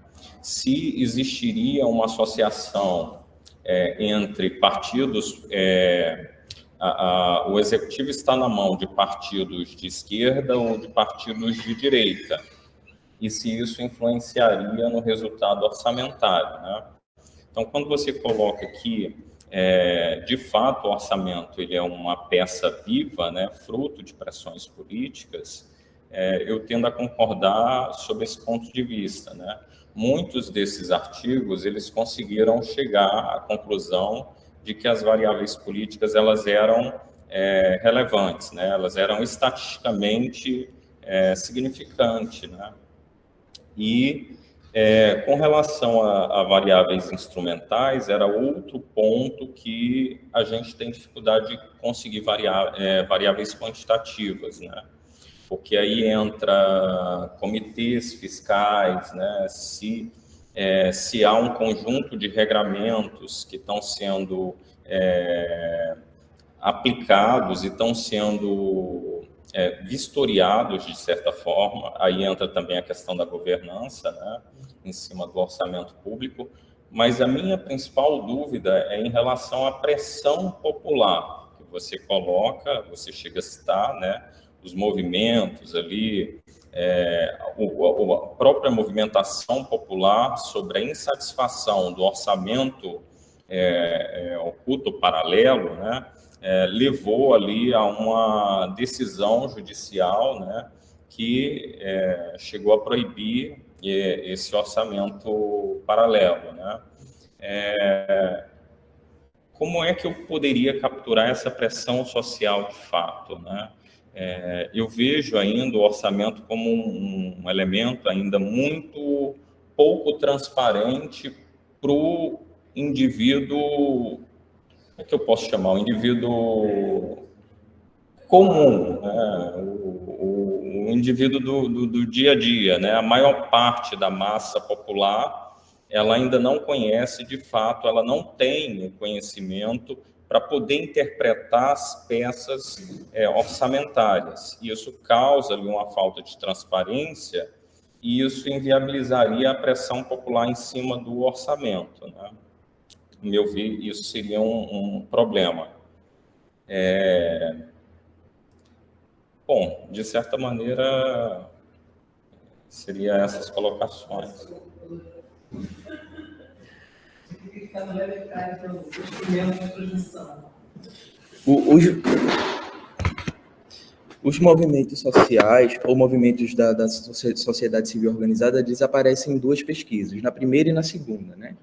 Speaker 12: Se existiria uma associação entre partidos, o Executivo está na mão de partidos de esquerda ou de partidos de direita, e se isso influenciaria no resultado orçamentário, né? Então, quando você coloca que, de fato, o orçamento ele é uma peça viva, né, fruto de pressões políticas, eu tendo a concordar sobre esse ponto de vista, né? Muitos desses artigos, eles conseguiram chegar à conclusão de que as variáveis políticas, elas eram relevantes, né? Elas eram estatisticamente significantes, né? E, com relação a variáveis instrumentais, era outro ponto que a gente tem dificuldade de conseguir variáveis quantitativas, né? Porque aí entra comitês fiscais, né? Se há um conjunto de regramentos que estão sendo aplicados e estão sendo vistoriados, de certa forma, aí entra também a questão da governança, né, em cima do orçamento público, mas a minha principal dúvida é em relação à pressão popular que você coloca, você chega a citar, né, os movimentos ali, a própria movimentação popular sobre a insatisfação do orçamento oculto, paralelo, né, levou ali a uma decisão judicial, né, que chegou a proibir esse orçamento paralelo, né. Como é que eu poderia capturar essa pressão social de fato, né? Eu vejo ainda o orçamento como um elemento ainda muito pouco transparente para o indivíduo, como é que eu posso chamar? O indivíduo comum, né? O indivíduo do dia a dia, né? A maior parte da massa popular, ela ainda não conhece de fato, ela não tem o conhecimento para poder interpretar as peças orçamentárias. Isso causa ali uma falta de transparência e isso inviabilizaria a pressão popular em cima do orçamento, né? No meu ver, isso seria um problema. Bom, de certa maneira, seria essas colocações.
Speaker 1: Os movimentos sociais, ou movimentos da sociedade civil organizada, eles aparecem em duas pesquisas, na primeira e na segunda, né?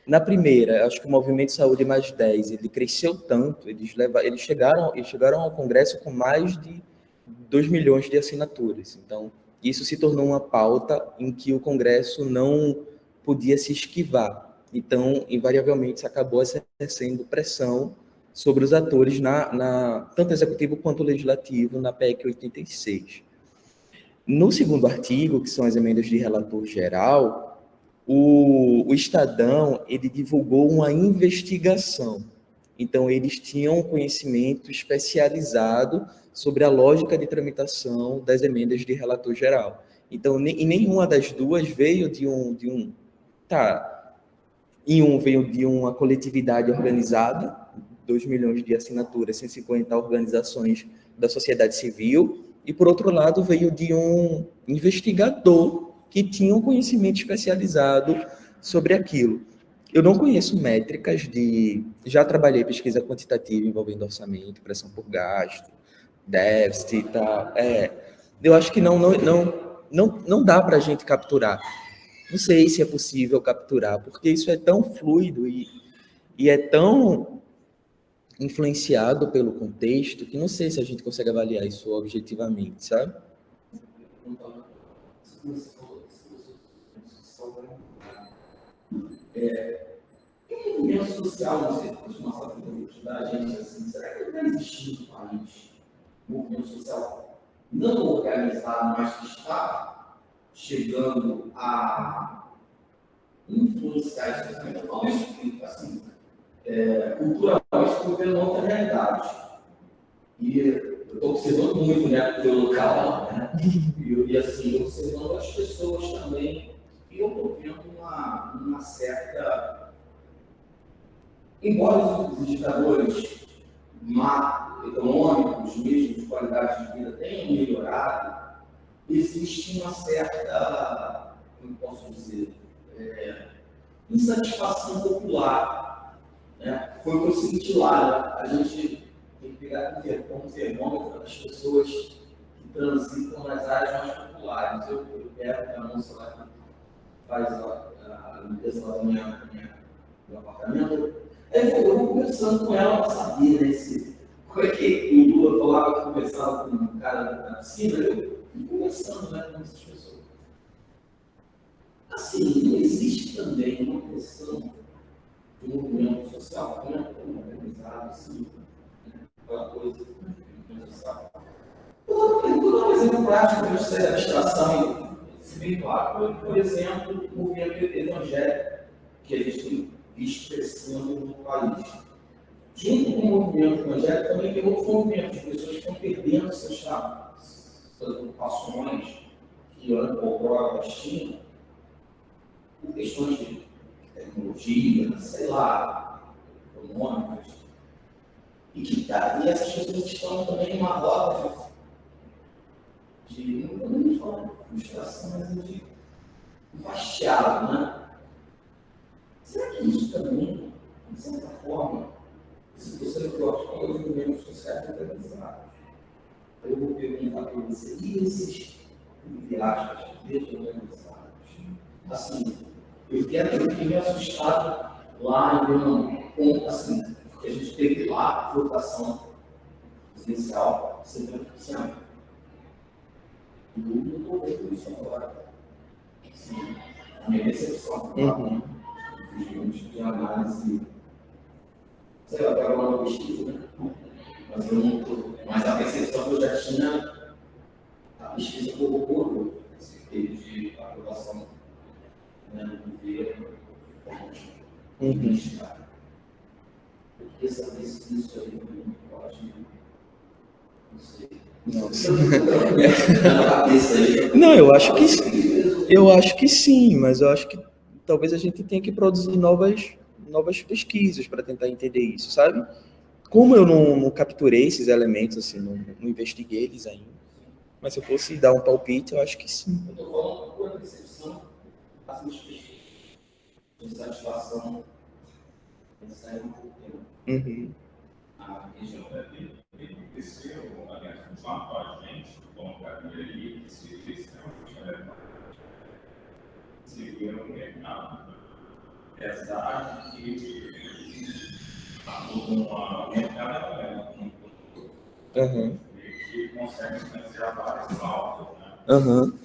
Speaker 1: Na primeira, acho que o Movimento Saúde Mais 10, ele cresceu tanto, eles chegaram ao Congresso com mais de 2 milhões de assinaturas. Então, isso se tornou uma pauta em que o Congresso não podia se esquivar. Então, invariavelmente, isso acabou exercendo pressão sobre os atores, tanto executivo quanto legislativo, na PEC 86. No segundo artigo, que são as emendas de relator geral, o Estadão, ele divulgou uma investigação. Então, eles tinham um conhecimento especializado sobre a lógica de tramitação das emendas de relator geral. Então, em nenhuma das duas veio veio de uma coletividade organizada, 2 milhões de assinaturas, 150 organizações da sociedade civil, e, por outro lado, veio de um investigador que tinha um conhecimento especializado sobre aquilo. Eu não conheço métricas já trabalhei pesquisa quantitativa envolvendo orçamento, pressão por gasto, déficit e tal. Eu acho que não dá para a gente capturar. Não sei se é possível capturar, porque isso é tão fluido e é tão influenciado pelo contexto que não sei se a gente consegue avaliar isso objetivamente, sabe?
Speaker 5: O movimento social, não sei, costuma saber da gente assim, será que está existindo no país um movimento social não organizado, mas que está chegando a influenciar esse movimento? Eu falo isso assim, culturalmente, estou vendo outra realidade. E eu estou observando muito, né, pelo local, né? E assim, observando as pessoas também. E eu estou vendo uma certa. Embora os indicadores macroeconômicos, mesmo de qualidade de vida, tenham melhorado, existe uma certa, como posso dizer, insatisfação popular. Né? Foi o que eu senti lá. Né? A gente tem que pegar como termômetro as pessoas que transitam nas áreas mais populares. Eu quero que a moça lá que faz a limpeza lá do meu apartamento. Eu vou conversando com ela para saber, né, como é que o Lula falava que conversava com um cara da piscina, eu fui conversando, né, com essas pessoas. Assim, não existe também uma questão de movimento social, né, organizado, assim, né, aquela coisa social. Eu vou dar um exemplo prático de ser abstração espiritual. Por exemplo, o movimento evangélico que a gente tem visto crescendo no país. Junto com o movimento evangélico, também tem outros movimentos, de pessoas que estão perdendo suas ocupações que outrora tinham, por questões de tecnologia, sei lá, econômicas, e essas pessoas estão também numa roda de não vou nem falar de frustração, mas de baixado, né? Será que isso também de certa forma, se você coloca os movimentos sociais organizados, eu vou perguntar para você, e esses, entre aspas, desorganizados? Assim, eu fiquei assustado lá em assim, porque a gente teve lá a votação presidencial, 70%. E eu não estou vendo isso agora. Assim, a minha decepção, de análise, sei lá, pega uma pesquisa, né? Mas eu não estou. Mas a percepção que eu já tinha, a pesquisa corroborou esse período de aprovação, né, do governo. Eu queria saber se isso aí pode. Não sei.
Speaker 1: Nossa. Não, eu acho que sim, mas eu acho que talvez a gente tenha que produzir novas pesquisas para tentar entender isso, sabe? Como eu não capturei esses elementos, assim, não investiguei eles ainda, mas se eu fosse dar um palpite, eu acho que sim.
Speaker 5: Eu estou falando por percepção, as minhas pesquisas, de satisfação, sai um pouco tempo. A região
Speaker 12: aconteceu, aliás, com a gente, colocaria ali, que se extremamente relevante, seria o mercado. Apesar de que o mercado é que consegue financiar várias pautas, né?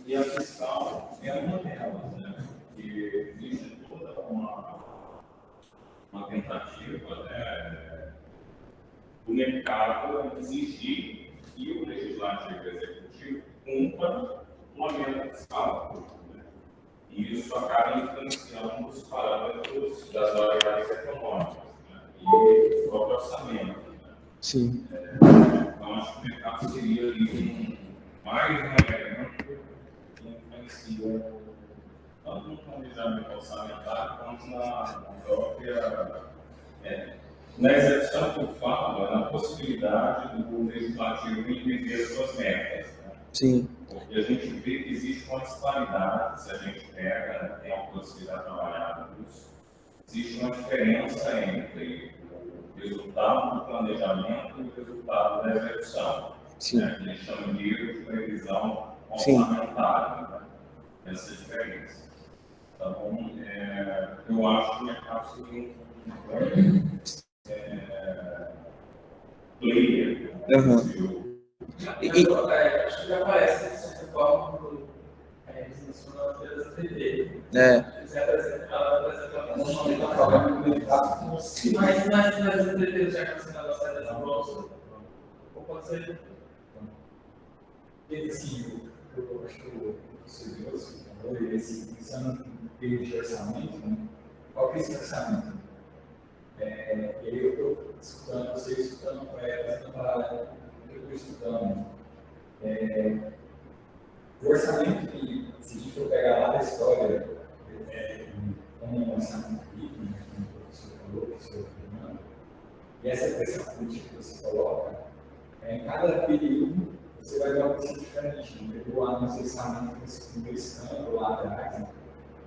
Speaker 12: E a fiscal é uma delas, né? Que existe toda uma tentativa, né? O mercado exigir que o legislativo e o executivo cumpra uma meta fiscal. Né? E isso acaba influenciando os parâmetros das variáveis econômicas, né? E o próprio orçamento. Né?
Speaker 1: Sim.
Speaker 12: Então, acho que o mercado seria ali mais um elemento que influencia tanto no planejamento orçamentário quanto na própria. Na execução que eu falo, é na possibilidade do legislativo entender suas metas. Né?
Speaker 1: Sim.
Speaker 12: Porque a gente vê que existe uma disparidade, se a gente pega, tem a possibilidade de trabalhar nisso, existe uma diferença entre o resultado do planejamento e o resultado da execução.
Speaker 1: Sim.
Speaker 12: Né? Que a gente chama de previsão orçamentária, né? Essa diferença. Então, eu acho que o mercado seria player.
Speaker 2: Acho que já aparece, de certa forma, quando eles mencionam as feiras da TV. Eles apresentam a forma como ele está. Mas nas entrevistas já que você está gostando dessa bolsa, ou pode ser?
Speaker 13: Assim, eu acho que você viu assim, esse ano período de orçamento, né? Qual que é esse orçamento? E aí eu estou escutando, você escutando, fazendo paralelo com o que eu estou estudando. O orçamento que, se a gente for pegar lá da história, como um orçamento líquido, né, como o professor falou, o professor Fernando, e essa pressão política que você coloca, em cada período você vai ver uma coisa diferente. Né? Pegou lá no orçamento com esse campo lá atrás, né?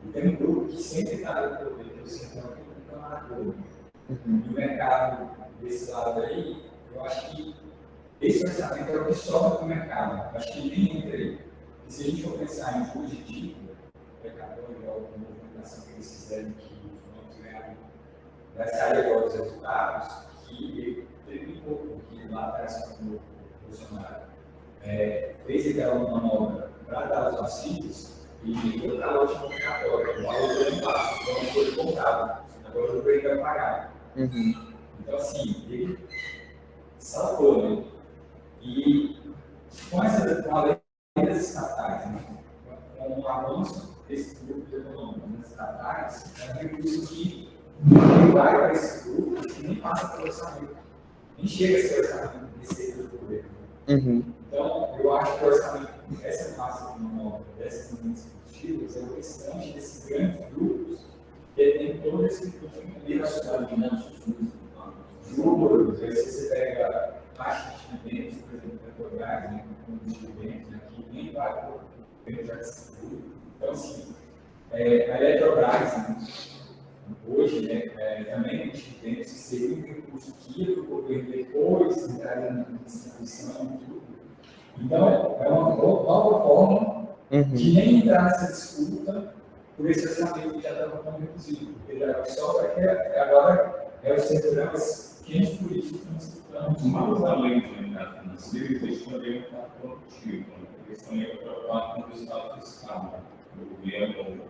Speaker 13: E tem um grupo que sempre está no poder, que eu sempre não tenho um camarada. E o mercado desse lado aí, eu acho que esse orçamento é o que sobra para o mercado. Eu acho que nem entra aí. E se a gente for pensar em positivo, o mercado, igual a movimentação que eles fizeram, que os bancos ganharam, vai sair agora os resultados, que teve um pouco, que lá atrás, quando o Bolsonaro fez aquela manobra para dar os auxílios, e foi para a última obrigatória. O valor foi embaixo, então não foi comprado. Agora o governo vai pagar. Então, assim, ele saltou, né? E com a lei das estatais, né? Com o avanço desse grupo de econômicos nas estatais, é um recurso que vai para esse grupo e nem passa pelo orçamento. Nem chega a ser orçamento receita do governo. Então, eu acho que o orçamento, essa massa de manobra dessas medidas positivas, é o restante desses grandes grupos que tem todo esse juros. Aí se você pega taxa de dividendos, por exemplo, Petrobras, né, com os dividendos, né, que nem vai para o governo já distribui. Então, assim, a Eletrobras, né, hoje, né, também a gente tem que ser um recurso que ia para o governo depois, entrar na instituição e tudo. Então, é uma nova forma de nem entrar nessa disputa por esse orçamento que já estava tão reduzido. Porque já sobra que agora é o segurança que os políticos estão disputando.
Speaker 12: Mas além do mercado financeiro, existe também o mercado produtivo. Eles também estão preocupados com o resultado fiscal. O governo,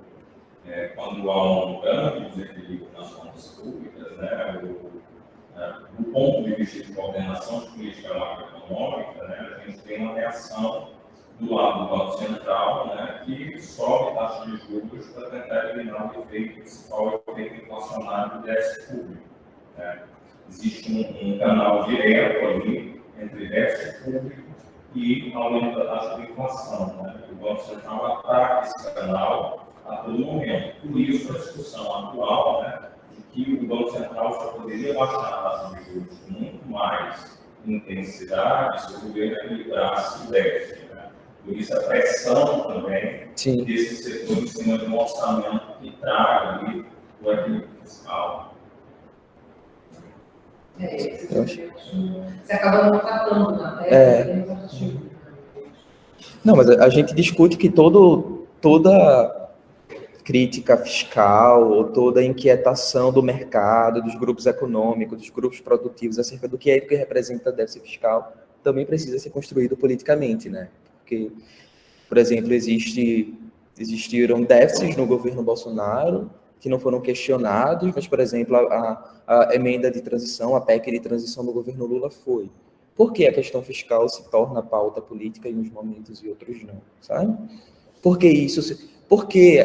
Speaker 12: quando há um grande desequilíbrio nas contas públicas, né, do ponto de vista de coordenação de política macroeconômica, né, a gente tem uma reação do lado do Banco Central, né, que sobe taxa de juros para tentar eliminar o efeito principal, o efeito inflacionário do déficit público. Né. Existe um canal direto ali entre déficit público e aumento da taxa de inflação. Né. O Banco Central ataca esse canal a todo momento. Por isso, a discussão atual, né, de que o Banco Central só poderia baixar a taxa de juros com muito mais intensidade se o governo equilibrasse o déficit. Né. Por isso, a pressão também desse setor em cima de um orçamento que traga ali o equilíbrio fiscal.
Speaker 8: Você acaba não tratando na tela.
Speaker 1: Não, mas a gente discute que toda crítica fiscal ou toda inquietação do mercado, dos grupos econômicos, dos grupos produtivos acerca do que é que representa déficit fiscal também precisa ser construído politicamente, né? Porque, por exemplo, existiram déficits no governo Bolsonaro que não foram questionados, mas, por exemplo, a emenda de transição, a PEC de transição do governo Lula foi. Por que a questão fiscal se torna pauta política em uns momentos e outros não, sabe? Por que isso? Por que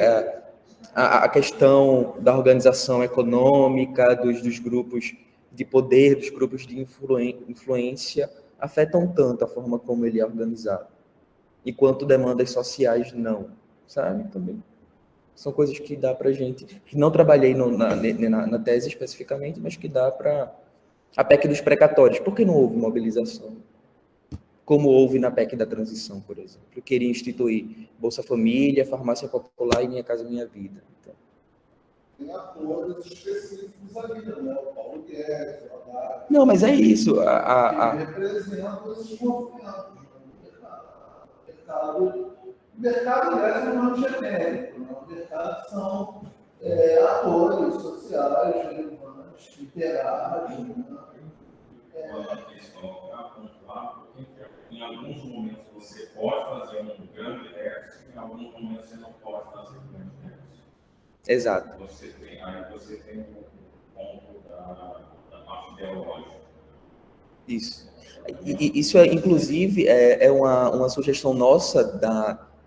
Speaker 1: a questão da organização econômica, dos grupos de poder, dos grupos de influência, afetam tanto a forma como ele é organizado? Enquanto demandas sociais não, sabe? Também são coisas que dá para gente, que não trabalhei na tese especificamente, mas que dá para a PEC dos precatórios. Por que não houve mobilização? Como houve na PEC da transição, por exemplo. Eu queria instituir Bolsa Família, Farmácia Popular e Minha Casa Minha Vida. Então.
Speaker 3: Tem atores específicos ali, né? O Paulo Guedes, o Haddad.
Speaker 1: Não, mas é isso.
Speaker 3: Que representam esses movimentos. O mercado, aliás, não é um genérico. Né? O mercado são atores sociais, relevantes, literários. Né?
Speaker 12: Em alguns momentos você pode fazer um grande déficit, em alguns momentos você não pode fazer um grande déficit.
Speaker 1: Exato.
Speaker 12: Aí você tem um ponto da parte ideológica.
Speaker 1: Isso. Isso, inclusive, é uma sugestão nossa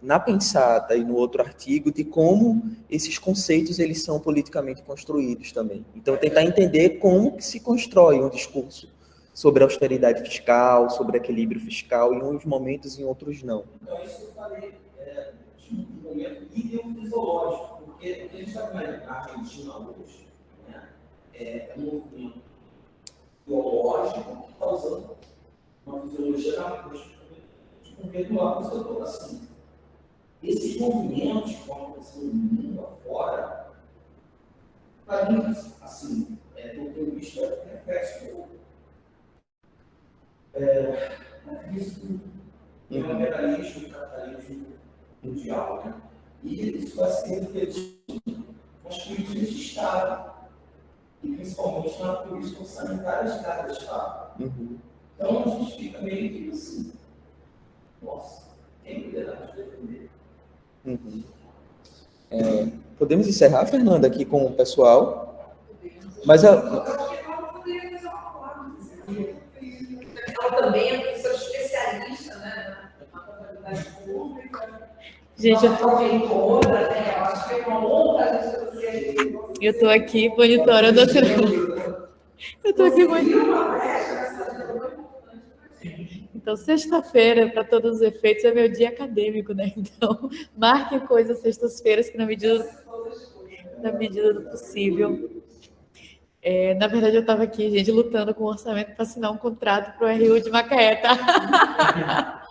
Speaker 1: na Pensada e no outro artigo de como esses conceitos eles são politicamente construídos também. Então, tentar entender como que se constrói um discurso sobre austeridade fiscal, sobre equilíbrio fiscal, em uns momentos e em outros não.
Speaker 5: Então, isso que eu falei, de um momento ideológico, porque o que a gente está vendo na Argentina hoje, né, é um movimento ideológico que está usando uma fisiologia de governo lá, por isso que eu estou assim. Esses movimentos que estão acontecendo no mundo afora, para mim, assim, do ponto de vista reflexo, isso é um imperialismo e capitalismo mundial, né? E isso vai ser refletido nas políticas de Estado, e principalmente na política sanitária de cada Estado. Então a gente fica meio que assim, nossa, quem poderá nos defender?
Speaker 1: Podemos encerrar, Fernanda, aqui com o pessoal. Mas
Speaker 8: ela também é professora especialista, né, na contabilidade pública.
Speaker 9: Gente, eu estou aqui monitorando a Eu estou aqui monitorando. Então, sexta-feira, para todos os efeitos, é meu dia acadêmico, né? Então, marquem coisas sextas-feiras que na medida do possível. Na verdade, eu estava aqui, gente, lutando com o orçamento para assinar um contrato para o RU de Macaé, tá?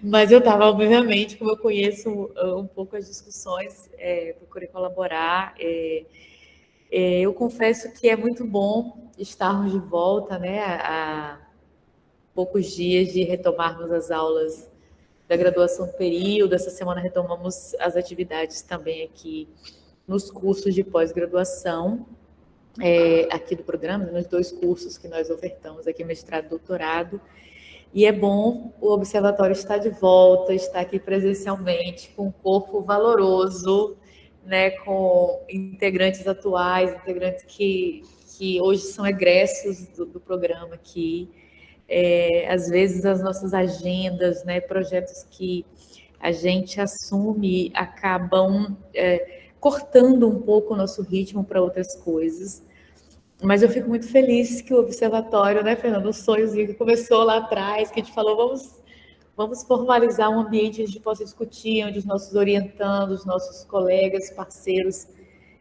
Speaker 9: Mas eu estava, obviamente, como eu conheço um pouco as discussões, procurei colaborar. Eu confesso que é muito bom estarmos de volta, né, há poucos dias de retomarmos as aulas da graduação do período. Essa semana retomamos as atividades também aqui nos cursos de pós-graduação, aqui do programa, nos 2 cursos que nós ofertamos aqui, mestrado e doutorado. E é bom o Observatório estar de volta, estar aqui presencialmente, com um corpo valoroso, né, com integrantes atuais, integrantes que hoje são egressos do programa aqui. Às vezes as nossas agendas, né, projetos que a gente assume acabam cortando um pouco o nosso ritmo para outras coisas. Mas eu fico muito feliz que o Observatório, né, Fernando, o sonhozinho que começou lá atrás, que a gente falou, vamos formalizar um ambiente onde a gente possa discutir, onde os nossos orientandos, nossos colegas, parceiros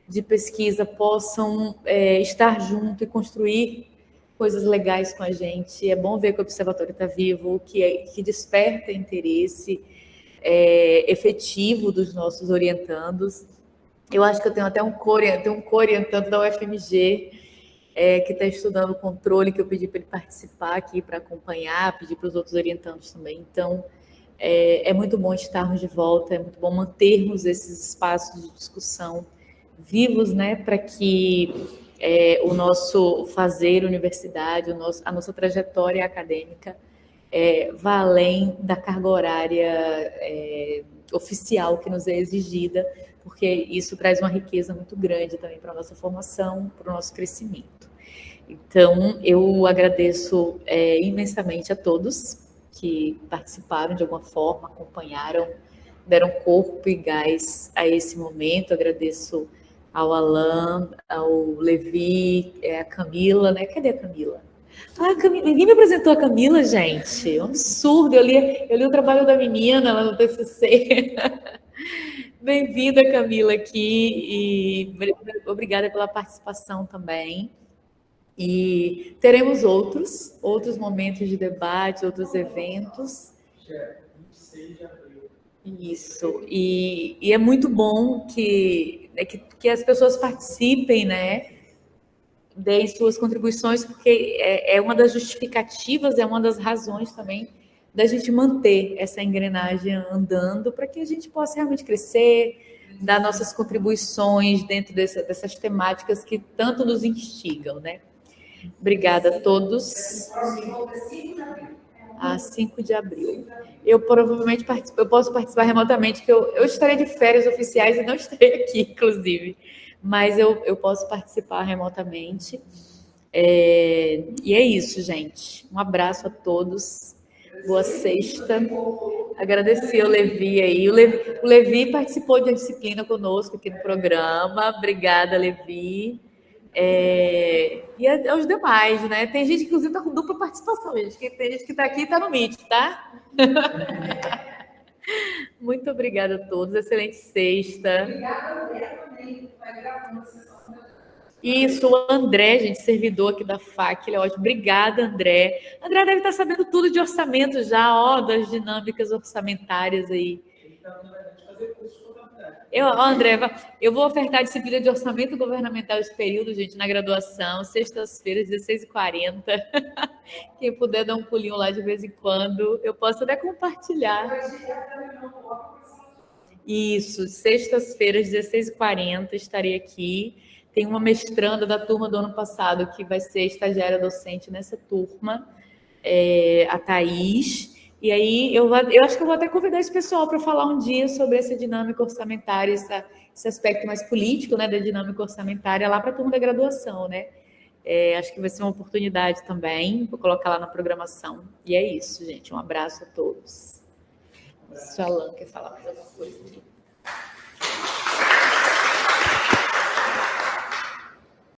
Speaker 9: de pesquisa possam estar junto e construir coisas legais com a gente. É bom ver que o Observatório está vivo, que desperta interesse efetivo dos nossos orientandos. Eu acho que eu tenho até um co-orientando da UFMG, que está estudando o controle, que eu pedi para ele participar aqui, para acompanhar, pedi para os outros orientandos também. Então, é muito bom estarmos de volta, é muito bom mantermos esses espaços de discussão vivos, né, para que o nosso fazer universidade, a nossa trajetória acadêmica vá além da carga horária oficial que nos é exigida, porque isso traz uma riqueza muito grande também para a nossa formação, para o nosso crescimento. Então, eu agradeço imensamente a todos que participaram de alguma forma, acompanharam, deram corpo e gás a esse momento. Agradeço ao Alain, ao Levi, a Camila, né? Cadê a Camila? Camila, ninguém me apresentou a Camila, gente. É um absurdo. Eu li o trabalho da menina lá no TCC. Bem-vinda, Camila, aqui, e obrigada pela participação também. E teremos outros momentos de debate, outros eventos.
Speaker 2: 26 de abril.
Speaker 9: Isso, e é muito bom que as pessoas participem, né? Deem suas contribuições, porque é uma das justificativas, é uma das razões também da gente manter essa engrenagem andando, para que a gente possa realmente crescer, dar nossas contribuições dentro dessas temáticas que tanto nos instigam, né? Obrigada a todos. 5 de abril. Eu provavelmente eu posso participar remotamente, que eu estarei de férias oficiais e não estarei aqui, inclusive. Mas eu posso participar remotamente. E é isso, gente. Um abraço a todos. Boa sexta. Agradecer ao Levi aí. O Levi participou de uma disciplina conosco aqui no programa. Obrigada, Levi. E aos demais, né? Tem gente que, inclusive, está com dupla participação, gente. Tem gente que está aqui e está no Meet, tá? Muito obrigada a todos. Excelente sexta.
Speaker 8: Obrigada, André, também. Vai gravando a sessão.
Speaker 9: Isso, o André, gente, servidor aqui da FAC, ele é ótimo. Obrigada, André. André deve estar sabendo tudo de orçamento já, das dinâmicas orçamentárias aí. André, eu vou ofertar a disciplina de orçamento governamental esse período, gente, na graduação, sextas-feiras, 16h40. Quem puder dar um pulinho lá de vez em quando, eu posso até compartilhar. Isso, sextas-feiras, 16h40, estarei aqui. Tem uma mestranda da turma do ano passado que vai ser estagiária docente nessa turma, a Thaís. E aí eu acho que eu vou até convidar esse pessoal para falar um dia sobre essa dinâmica orçamentária, esse aspecto mais político, né, da dinâmica orçamentária lá para a turma da graduação, né? Acho que vai ser uma oportunidade também, vou colocar lá na programação. E é isso, gente. Um abraço a todos. Se o Alan quer falar mais alguma coisa.